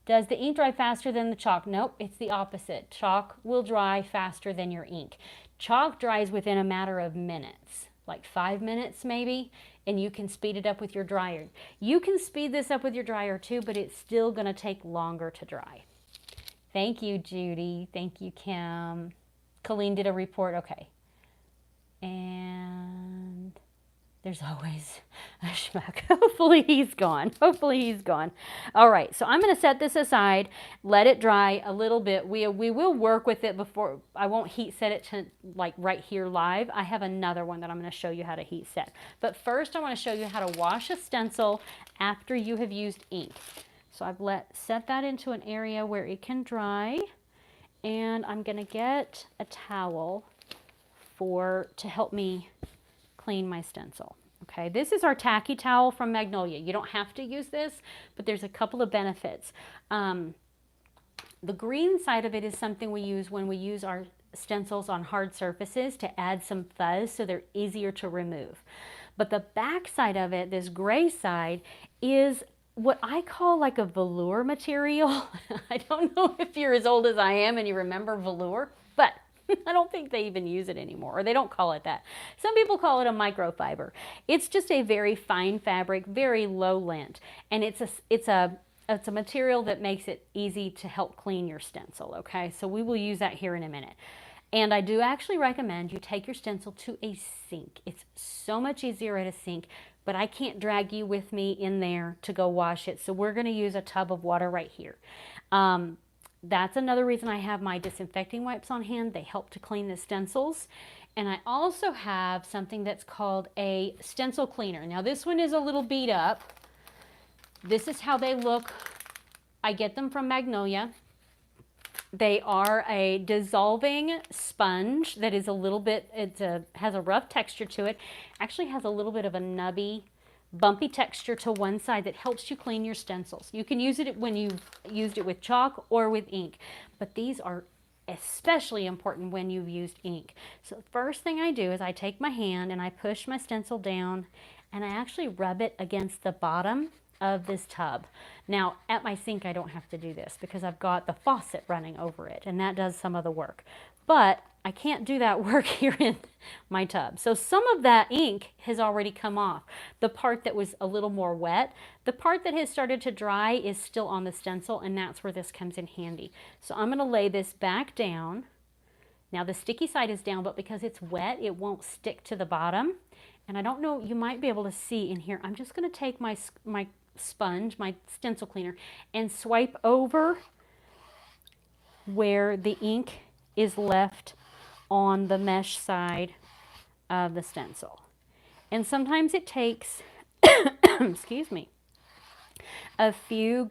Does the ink dry faster than the chalk? Nope, it's the opposite. Chalk will dry faster than your ink. Chalk dries within a matter of minutes, like 5 minutes maybe, and you can speed it up with your dryer. You can speed this up with your dryer too, but it's still going to take longer to dry. Thank you, Judy. Thank you, Kim. Colleen did a report. Okay. And there's always a schmuck. Hopefully he's gone. Hopefully he's gone. All right, so I'm going to set this aside, let it dry a little bit. We will work with it before. I won't heat set it to like right here live. I have another one that I'm going to show you how to heat set. But first I want to show you how to wash a stencil after you have used ink. So I've set that into an area where it can dry, and I'm going to get a towel to help me clean my stencil. Okay, this is our tacky towel from Magnolia. You don't have to use this, but there's a couple of benefits. The green side of it is something we use when we use our stencils on hard surfaces to add some fuzz so they're easier to remove. But the back side of it, this gray side, is what I call like a velour material. I don't know if you're as old as I am and you remember velour, but I don't think they even use it anymore, or they don't call it that. Some people call it a microfiber. It's just a very fine fabric, very low lint, and it's a it's a material that makes it easy to help clean your stencil, okay? So we will use that here in a minute. And I do actually recommend you take your stencil to a sink. It's so much easier at a sink, but I can't drag you with me in there to go wash it. So we're going to use a tub of water right here. That's another reason I have my disinfecting wipes on hand. They help to clean the stencils. And I also have something that's called a stencil cleaner. Now this one is a little beat up. This is how they look. I get them from Magnolia. They are a dissolving sponge that is a little bit, has a rough texture to it. Actually has a little bit of a nubby, bumpy texture to one side that helps you clean your stencils. You can use it when you've used it with chalk or with ink, but these are especially important when you've used ink. So the first thing I do is I take my hand and I push my stencil down and I actually rub it against the bottom of this tub. Now at my sink I don't have to do this because I've got the faucet running over it and that does some of the work, but I can't do that work here in my tub. So some of that ink has already come off. The part that was a little more wet, the part that has started to dry is still on the stencil, and that's where this comes in handy. So I'm going to lay this back down. Now the sticky side is down, but because it's wet it won't stick to the bottom. And I don't know, you might be able to see in here, I'm just going to take my sponge, my stencil cleaner, and swipe over where the ink is left on the mesh side of the stencil. And sometimes it takes excuse me, a few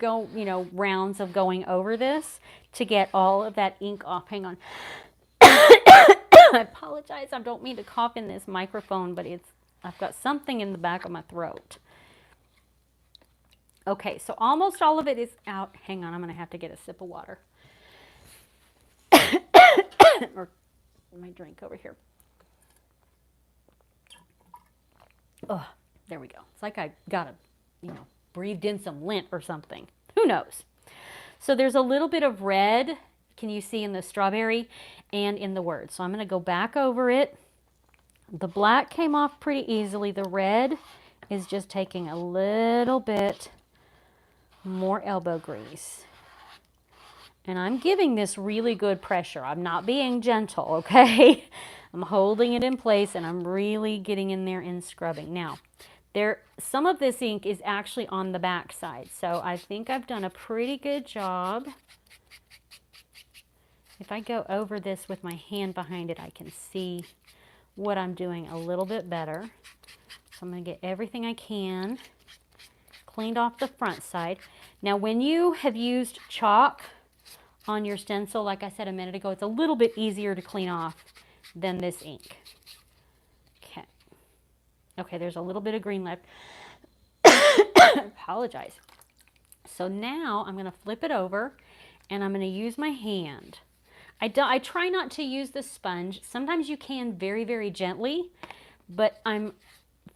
rounds of going over this to get all of that ink off. Hang on. I apologize, I don't mean to cough in this microphone, but I've got something in the back of my throat. Okay, so almost all of it is out. Hang on, I'm going to have to get a sip of water. Or my drink over here. Oh, there we go. It's like I got breathed in some lint or something. Who knows? So there's a little bit of red, can you see, in the strawberry and in the word. So I'm going to go back over it. The black came off pretty easily. The red is just taking a little bit more elbow grease. And I'm giving this really good pressure. I'm not being gentle, okay? I'm holding it in place and I'm really getting in there and scrubbing. Now, some of this ink is actually on the back side, so I think I've done a pretty good job. If I go over this with my hand behind it, I can see what I'm doing a little bit better. So I'm going to get everything I can cleaned off the front side. Now, when you have used chalk on your stencil, like I said a minute ago, it's a little bit easier to clean off than this ink. Okay, there's a little bit of green left. Apologize. So now I'm going to flip it over and I'm going to use my hand. I try not to use the sponge. Sometimes you can very, very gently, but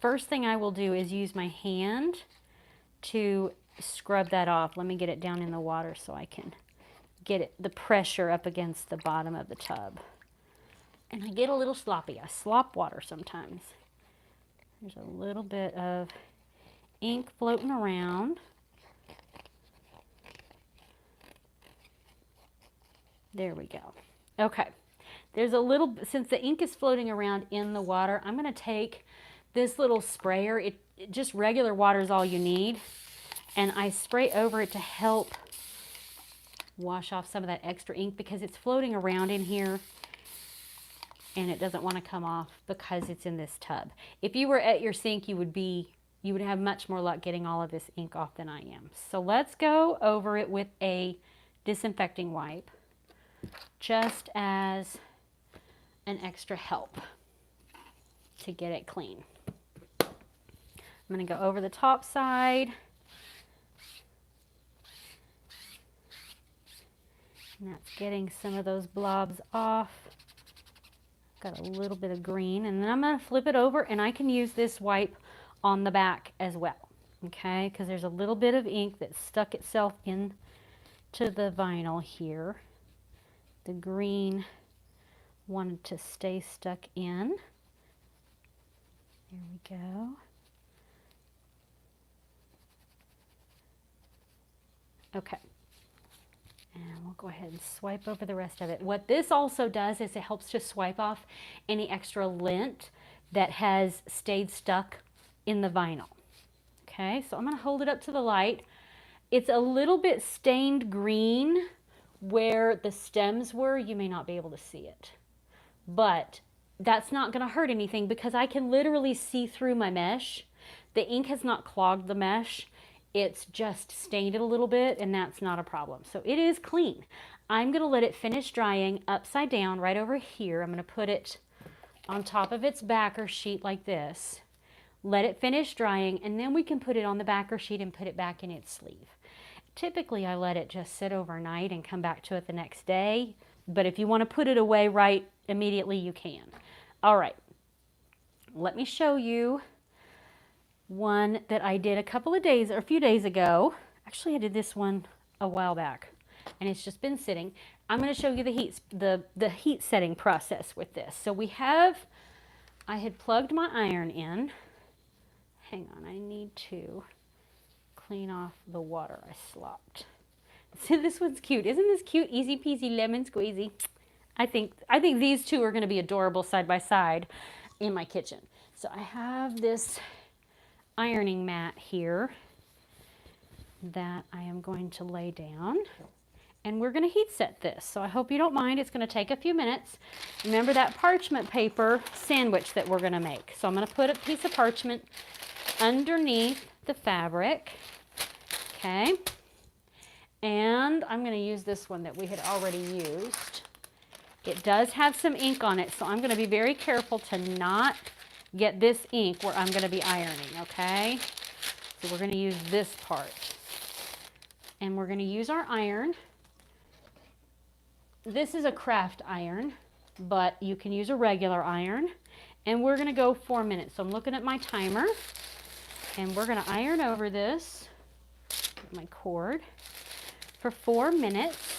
first thing I will do is use my hand to scrub that off. Let me get it down in the water so I can get the pressure up against the bottom of the tub. And I get a little sloppy. I slop water sometimes. There's a little bit of ink floating around. There we go. Okay. There's a little, since the ink is floating around in the water, I'm going to take this little sprayer. Just regular water is all you need. And I spray over it to help wash off some of that extra ink because it's floating around in here and it doesn't want to come off because it's in this tub. If you were at your sink, you would have much more luck getting all of this ink off than I am. So let's go over it with a disinfecting wipe just as an extra help to get it clean. I'm going to go over the top side. And that's getting some of those blobs off. Got a little bit of green, and then I'm going to flip it over, and I can use this wipe on the back as well, okay? Because there's a little bit of ink that stuck itself into the vinyl here. The green wanted to stay stuck in. There we go. Okay. And we'll go ahead and swipe over the rest of it. What this also does is it helps to swipe off any extra lint that has stayed stuck in the vinyl. Okay, so I'm going to hold it up to the light. It's a little bit stained green where the stems were. You may not be able to see it, but that's not going to hurt anything because I can literally see through my mesh. The ink has not clogged the mesh. It's just stained it a little bit, and that's not a problem. So it is clean. I'm going to let it finish drying upside down right over here. I'm going to put it on top of its backer sheet like this. Let it finish drying, and then we can put it on the backer sheet and put it back in its sleeve. Typically, I let it just sit overnight and come back to it the next day. But if you want to put it away right immediately, you can. All right. Let me show you one that I did a few days ago. Actually, I did this one a while back, and it's just been sitting. I'm going to show you the heat setting process with this. So I had plugged my iron in. Hang on, I need to clean off the water I slopped. See, this one's cute. Isn't this cute? Easy peasy lemon squeezy. I think these two are going to be adorable side by side in my kitchen. So I have this ironing mat here that I am going to lay down, and we're going to heat set this. So I hope you don't mind. It's going to take a few minutes. Remember that parchment paper sandwich that we're going to make. So I'm going to put a piece of parchment underneath the fabric. Okay. And I'm going to use this one that we had already used. It does have some ink on it, so I'm going to be very careful to not get this ink where I'm going to be ironing, okay? So we're going to use this part. And we're going to use our iron. This is a craft iron, but you can use a regular iron. And we're going to go 4 minutes. So I'm looking at my timer, and we're going to iron over this, my cord, for 4 minutes.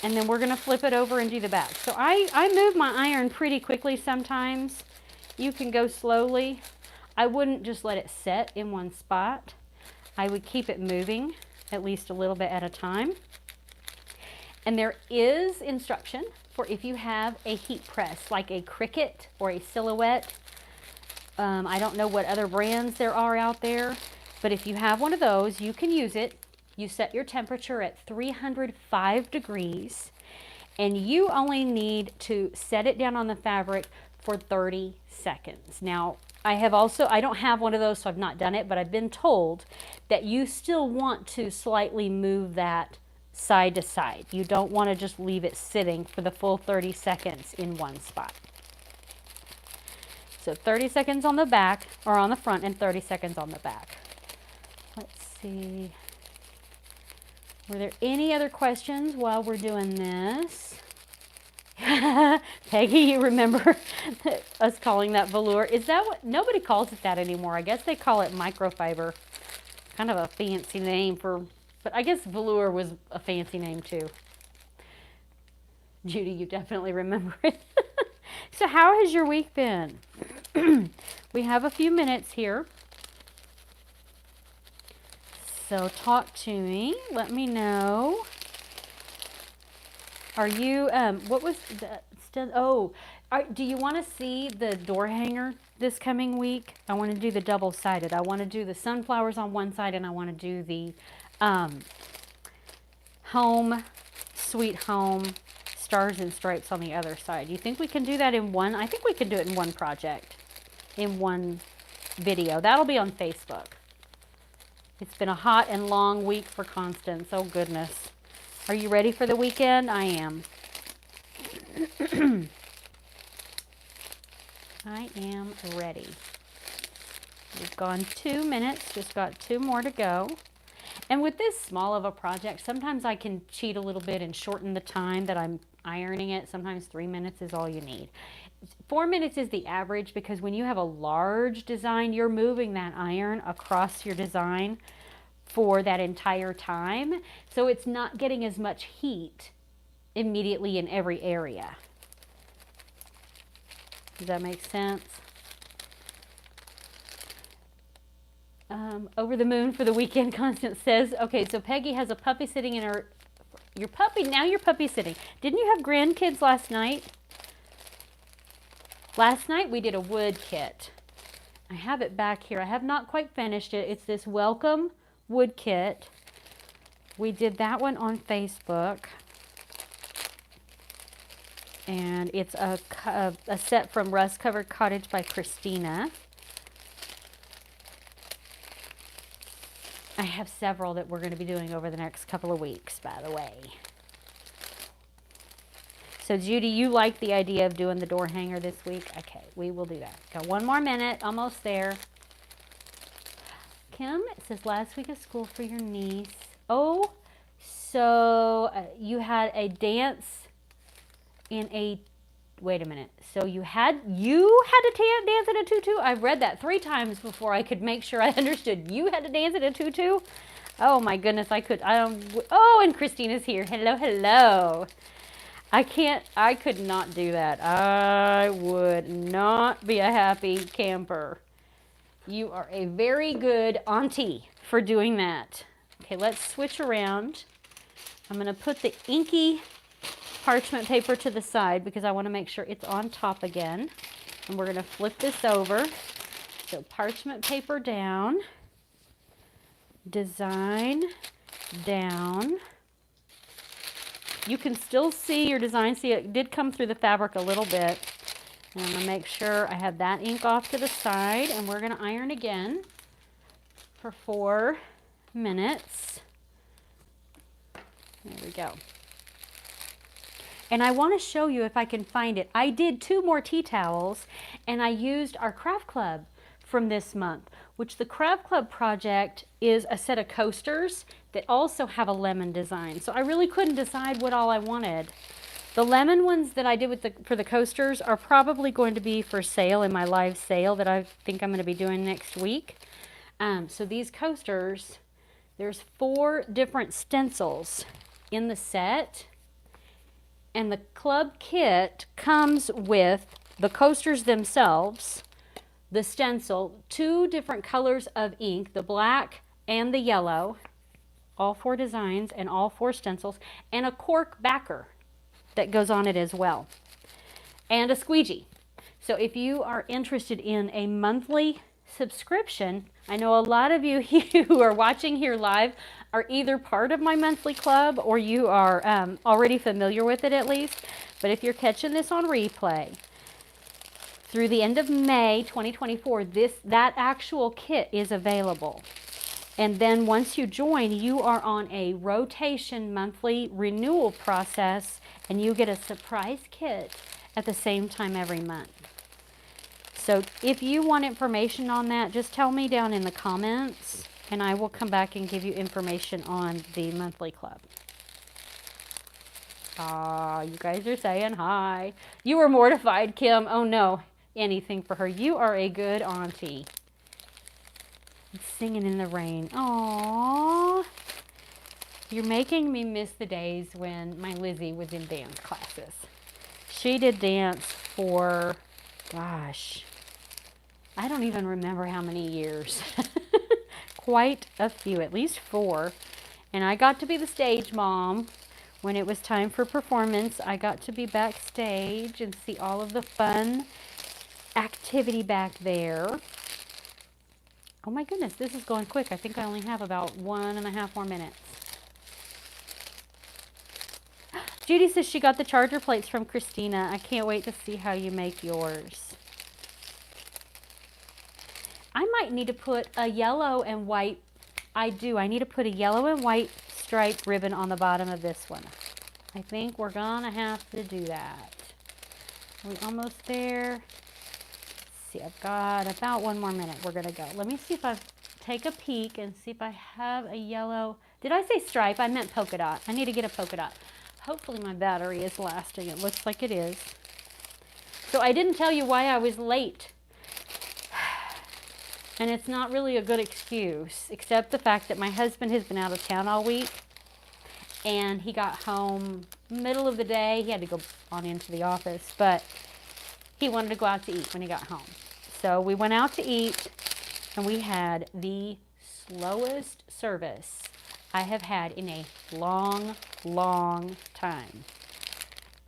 And then we're going to flip it over and do the back. So I move my iron pretty quickly sometimes. You can go slowly. I wouldn't just let it set in one spot. I would keep it moving at least a little bit at a time. And there is instruction for if you have a heat press, like a Cricut or a Silhouette. I don't know what other brands there are out there, but if you have one of those, you can use it. You set your temperature at 305 degrees, and you only need to set it down on the fabric for 30 seconds. Now, I don't have one of those, so I've not done it, but I've been told that you still want to slightly move that side to side. You don't want to just leave it sitting for the full 30 seconds in one spot. So 30 seconds on the back, or on the front, and 30 seconds on the back. Let's see. Were there any other questions while we're doing this? Peggy, you remember us calling that velour? Is that what? Nobody calls it that anymore. I guess they call it microfiber. Kind of a fancy name but I guess velour was a fancy name too. Judy, you definitely remember it. So how has your week been? We have a few minutes here. So talk to me. Let me know. Are you, what was the, do you want to see the door hanger this coming week? I want to do the double-sided. I want to do the sunflowers on one side, and I want to do the home, sweet home, stars and stripes on the other side. Do you think we can do that in one? I think we can do it in one project, in one video. That'll be on Facebook. It's been a hot and long week for Constance. Oh, goodness. Are you ready for the weekend? I am. I am ready. We've gone 2 minutes. Just got 2 more to go. And with this small of a project, sometimes I can cheat a little bit and shorten the time that I'm ironing it. Sometimes 3 minutes is all you need. 4 minutes is the average because when you have a large design, you're moving that iron across your design for that entire time. So it's not getting as much heat immediately in every area. Does that make sense? Over the moon for the weekend, Constance says. Okay, so Peggy has a puppy sitting in her, your puppy, now your puppy sitting. Didn't you have grandkids last night? Last night we did a wood kit. I have it back here. I have not quite finished it. It's this welcome wood kit. We did that one on Facebook. And it's a set from Rust Covered Cottage by Christina. I have several that we're going to be doing over the next couple of weeks, by the way. So Judy, you like the idea of doing the door hanger this week? Okay, we will do that. Got one more minute, almost there. Kim, it says last week of school for your niece. Oh, so you had a dance in a, wait a minute. So you had to dance in a tutu? I've read that 3 times before I could make sure I understood. You had to dance in a tutu? Oh my goodness, oh, and Christina's here. Hello, hello. I could not do that. I would not be a happy camper. You are a very good auntie for doing that. Okay, let's switch around. I'm going to put the inky parchment paper to the side because I want to make sure it's on top again. And we're going to flip this over. So parchment paper down, design down. You can still see your design. See, it did come through the fabric a little bit. And I'm going to make sure I have that ink off to the side. And we're going to iron again for 4 minutes. There we go. And I want to show you if I can find it. I did 2 more tea towels, and I used our Craft Club from this month, which the Craft Club project is a set of coasters that also have a lemon design. So I really couldn't decide what all I wanted. The lemon ones that I did for the coasters are probably going to be for sale in my live sale that I think I'm going to be doing next week. So these coasters, there's 4 different stencils in the set. And the club kit comes with the coasters themselves, the stencil, 2 different colors of ink, the black and the yellow, all 4 designs and all 4 stencils, and a cork backer that goes on it as well, and a squeegee. So if you are interested in a monthly subscription, I know a lot of you who are watching here live are either part of my monthly club or you are already familiar with it at least. But if you're catching this on replay, through the end of May 2024, that actual kit is available. And then once you join, you are on a rotation monthly renewal process, and you get a surprise kit at the same time every month. So if you want information on that, just tell me down in the comments, and I will come back and give you information on the monthly club. Ah, you guys are saying hi. You were mortified, Kim. Oh no, anything for her. You are a good auntie. Singing in the rain. Aww. You're making me miss the days when my Lizzie was in dance classes. She did dance for, gosh, I don't even remember how many years. Quite a few, at least 4. And I got to be the stage mom. When it was time for performance, I got to be backstage and see all of the fun activity back there. Oh my goodness, this is going quick. I think I only have about 1.5 more minutes. Judy says she got the charger plates from Christina. I can't wait to see how you make yours. I might need to put a yellow and white, I need to put a yellow and white striped ribbon on the bottom of this one. I think we're gonna have to do that. Are we almost there? Let's see, I've got about 1 more minute. We're gonna go. Let me see if I take a peek and see if I have a yellow. Did I say stripe? I meant polka dot. I need to get a polka dot. Hopefully my battery is lasting. It looks like it is. So I didn't tell you why I was late. And it's not really a good excuse, except the fact that my husband has been out of town all week. And he got home middle of the day. He had to go on into the office, but he wanted to go out to eat when he got home. So we went out to eat, and we had the slowest service I have had in a long, long time.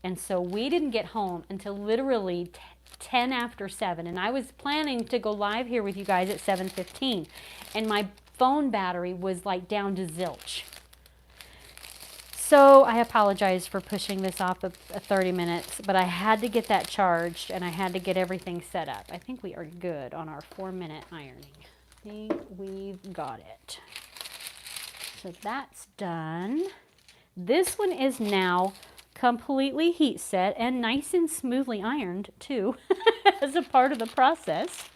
And so we didn't get home until literally 10 after 7. And I was planning to go live here with you guys at 7:15. And my phone battery was like down to zilch. So I apologize for pushing this off of 30 minutes, but I had to get that charged and I had to get everything set up. I think we are good on our 4-minute ironing. I think we've got it. So that's done. This one is now completely heat set and nice and smoothly ironed too as a part of the process.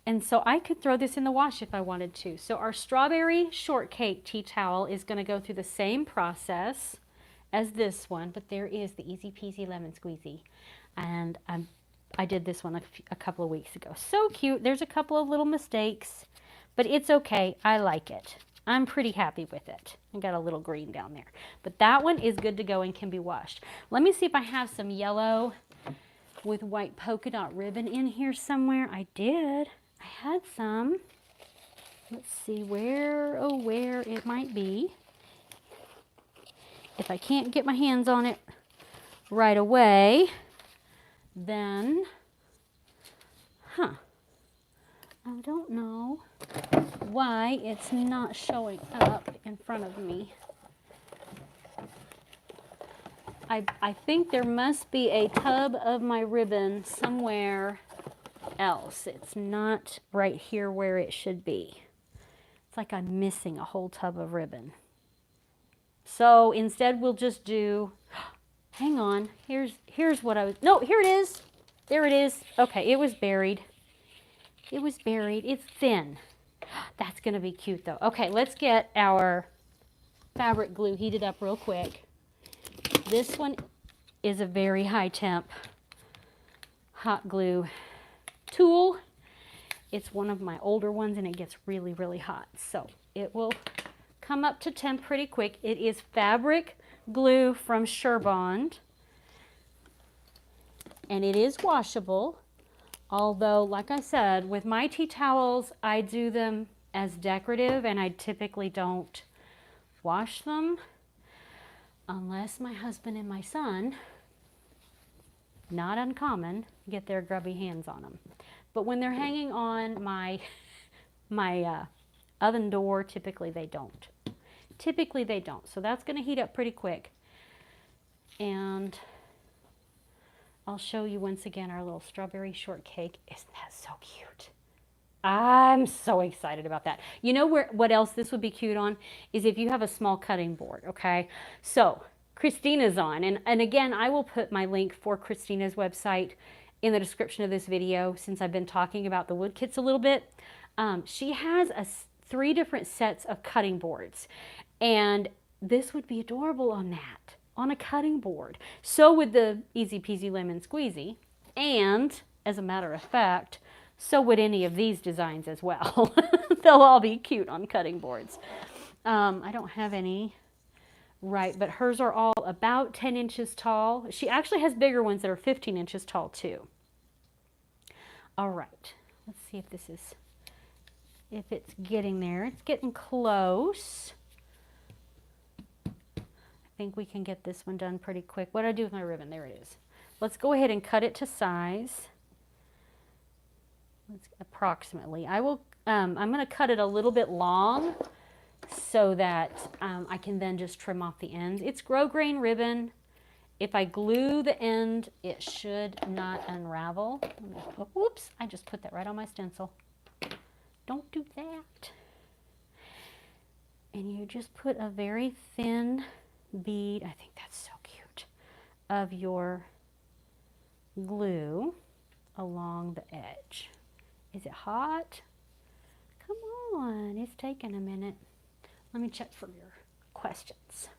And so I could throw this in the wash if I wanted to. So our strawberry shortcake tea towel is going to go through the same process as this one, but there is the easy peasy lemon squeezy. And I did this one a couple of weeks ago. So cute. There's a couple of little mistakes, but it's okay. I like it. I'm pretty happy with it. I got a little green down there, but that one is good to go and can be washed. Let me see if I have some yellow with white polka dot ribbon in here somewhere. I did. I had some. Let's see where it might be. If I can't get my hands on it right away, then, I don't know why it's not showing up in front of me. I think there must be a tub of my ribbon somewhere else. It's not right here where it should be. It's like I'm missing a whole tub of ribbon. So instead we'll just do, hang on, here's what I was, no, here it is. There it is. Okay, it was buried. It was buried. It's thin. That's going to be cute though. Okay, let's get our fabric glue heated up real quick. This one is a very high temp hot glue tool. It's one of my older ones and it gets really, really hot. So it will come up to temp pretty quick. It is fabric glue from Surebond and it is washable. Although, like I said, with my tea towels, I do them as decorative and I typically don't wash them unless my husband and my son, not uncommon, get their grubby hands on them. But when they're hanging on my oven door, typically they don't. Typically they don't. So that's going to heat up pretty quick. And I'll show you once again our little strawberry shortcake. Isn't that so cute? I'm so excited about that. You know what else this would be cute on is if you have a small cutting board, okay? So Christina's on, and again, I will put my link for Christina's website in the description of this video since I've been talking about the wood kits a little bit. She has 3 different sets of cutting boards, and this would be adorable on that, on a cutting board. So would the Easy Peasy Lemon Squeezy, and as a matter of fact, so would any of these designs as well. They'll all be cute on cutting boards. I don't have any right, but hers are all about 10 inches tall. She actually has bigger ones that are 15 inches tall too. All right, let's see if it's getting there. It's getting close. I think we can get this one done pretty quick. What do I do with my ribbon? There it is. Let's go ahead and cut it to size. Approximately. I will, I'm going to cut it a little bit long so that I can then just trim off the ends. It's grosgrain ribbon. If I glue the end, it should not unravel. Whoops, I just put that right on my stencil. Don't do that. And you just put a very thin bead, I think that's so cute, of your glue along the edge. Is it hot? Come on, it's taking a minute. Let me check for your questions.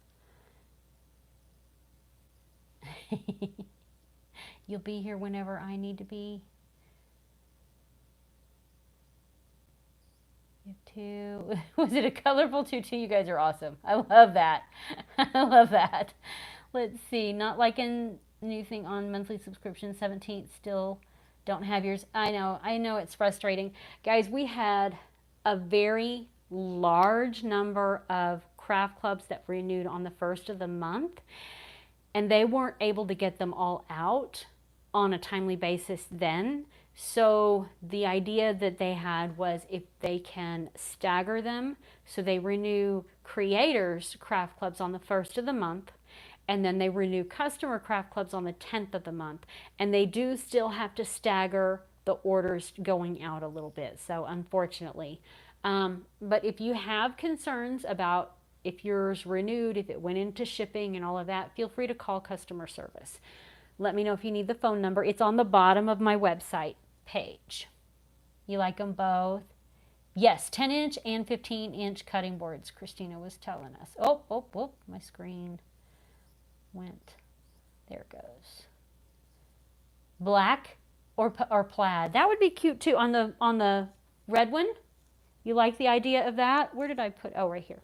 You'll be here whenever I need to be. You have 2. Was it a colorful tutu? You guys are awesome. I love that. I love that. Let's see. Not like a new thing on monthly subscription. 17th still Don't have yours. I know it's frustrating. Guys, we had a very large number of craft clubs that renewed on the first of the month, and they weren't able to get them all out on a timely basis then. So the idea that they had was if they can stagger them, so they renew creators craft clubs on the first of the month, and then they renew customer craft clubs on the 10th of the month. And they do still have to stagger the orders going out a little bit, so unfortunately. But if you have concerns about if yours renewed, if it went into shipping and all of that, feel free to call customer service. Let me know if you need the phone number. It's on the bottom of my website page. You like them both? Yes, 10-inch and 15-inch cutting boards, Christina was telling us. Oh, my screen went. There it goes. Black or plaid. That would be cute too on the red one. You like the idea of that? Where did I put? Oh, right here.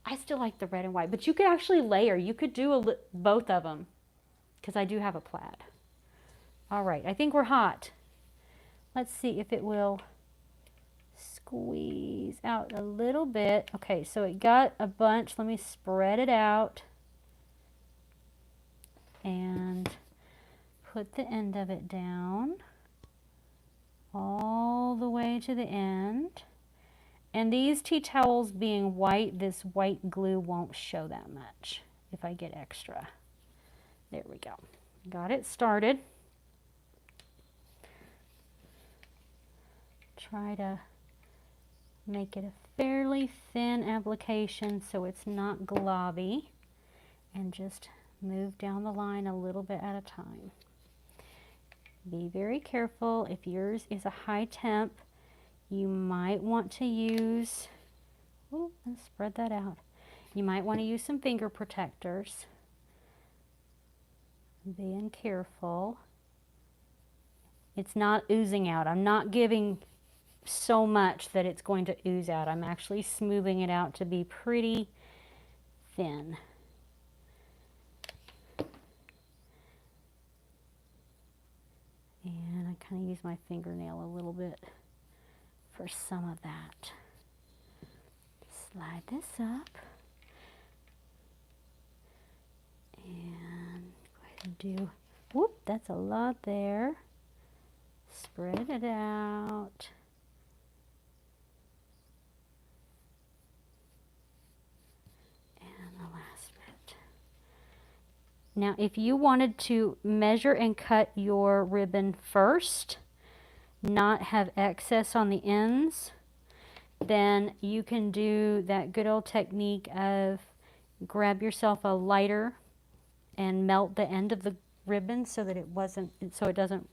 I still like the red and white, but you could actually layer. You could do both of them because I do have a plaid. All right, I think we're hot. Let's see if it will squeeze out a little bit. Okay, so it got a bunch. Let me spread it out and put the end of it down all the way to the end. And these tea towels being white, this white glue won't show that much if I get extra. There we go. Got it started. Try to make it a fairly thin application so it's not globby, and just move down the line a little bit at a time. Be very careful. If yours is a high temp, you might want to use, let's spread that out. You might want to use some finger protectors. Being careful. It's not oozing out. I'm not giving so much that it's going to ooze out. I'm actually smoothing it out to be pretty thin. And I kind of use my fingernail a little bit for some of that. Slide this up. And go ahead and do, whoop, that's a lot there. Spread it out. And the last bit. Now, if you wanted to measure and cut your ribbon first, not have excess on the ends, then you can do that good old technique of grab yourself a lighter and melt the end of the ribbon so that it doesn't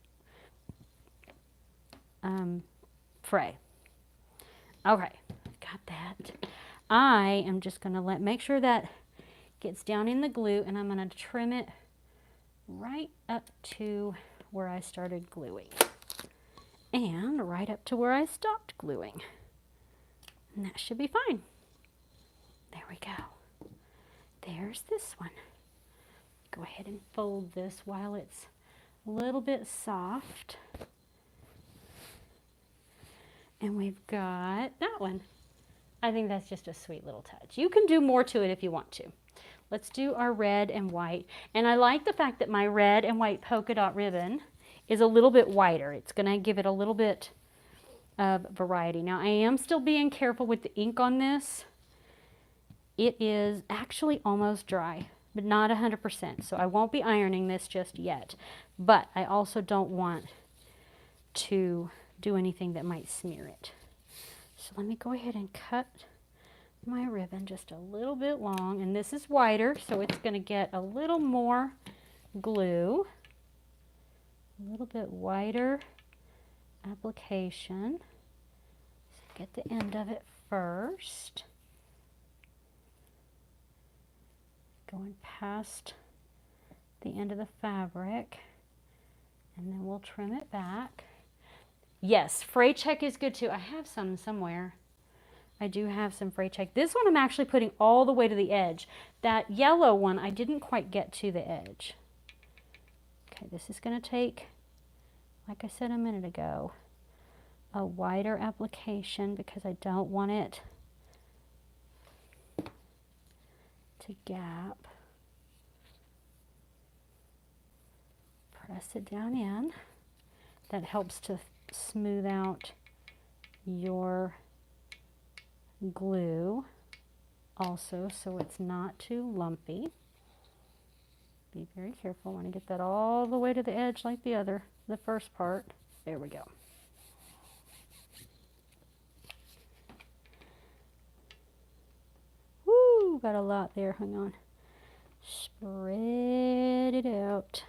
fray. Okay, got that. I am just going to make sure that gets down in the glue, and I'm going to trim it right up to where I started gluing and right up to where I stopped gluing, and that should be fine. There we go. There's this one. Go ahead and fold this while it's a little bit soft. And we've got that one. I think that's just a sweet little touch. You can do more to it if you want to. Let's do our red and white. And I like the fact that my red and white polka dot ribbon is a little bit whiter. It's going to give it a little bit of variety. Now, I am still being careful with the ink on this. It is actually almost dry, but not 100%. So I won't be ironing this just yet. But I also don't want to do anything that might smear it. So let me go ahead and cut my ribbon just a little bit long, and this is whiter, so it's going to get a little more glue, a little bit whiter application. So get the end of it first, going past the end of the fabric, and then we'll trim it back. Yes, fray check is good too. I have some somewhere. I do have some fray check. This one I'm actually putting all the way to the edge. That yellow one I didn't quite get to the edge. Okay, this is going to take like I said a minute ago, a wider application because I don't want it to gap. Press it down in. That helps to smooth out your glue also, so it's not too lumpy. Be very careful. I want to get that all the way to the edge like the first part. There we go. Woo, got a lot there. Hang on. Spread it out.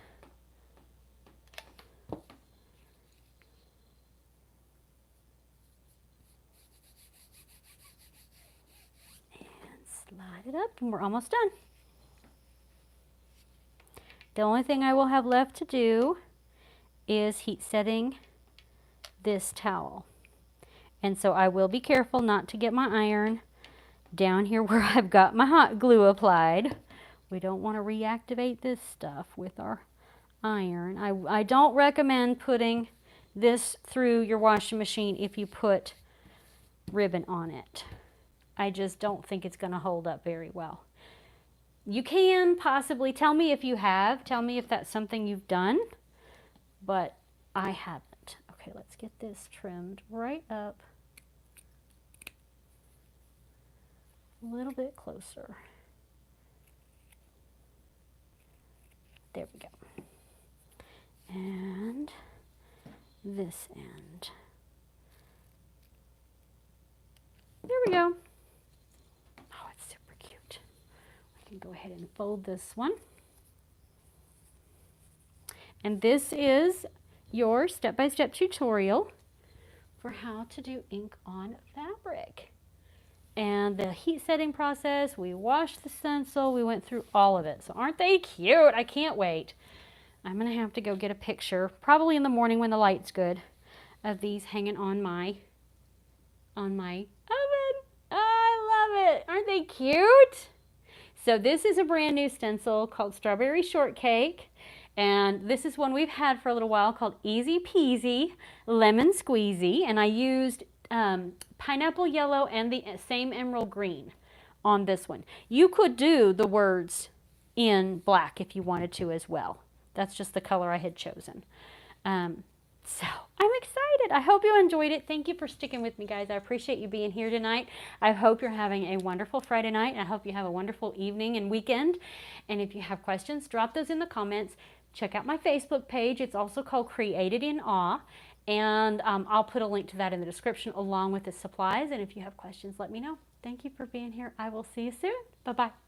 Slide it up and we're almost done. The only thing I will have left to do is heat setting this towel. And so I will be careful not to get my iron down here where I've got my hot glue applied. We don't want to reactivate this stuff with our iron. I don't recommend putting this through your washing machine if you put ribbon on it. I just don't think it's going to hold up very well. You can possibly, tell me if you have, tell me if that's something you've done, but I haven't. Okay, let's get this trimmed right up a little bit closer. There we go. And this end. There we go. Oh, it's super cute. I can go ahead and fold this one. And this is your step-by-step tutorial for how to do ink on fabric. And the heat setting process, we washed the stencil, we went through all of it. So aren't they cute? I can't wait. I'm gonna have to go get a picture, probably in the morning when the light's good, of these hanging on my oven. I love it. Aren't they cute? So this is a brand new stencil called Strawberry Shortcake. And this is one we've had for a little while called Easy Peasy Lemon Squeezy. And I used pineapple yellow and the same emerald green on this one. You could do the words in black if you wanted to as well. That's just the color I had chosen. So I'm excited. I hope you enjoyed it. Thank you for sticking with me, guys. I appreciate you being here tonight. I hope you're having a wonderful Friday night. I hope you have a wonderful evening and weekend. And if you have questions, drop those in the comments. Check out my Facebook page. It's also called Created in Awe. And I'll put a link to that in the description along with the supplies. And if you have questions, let me know. Thank you for being here. I will see you soon. Bye-bye.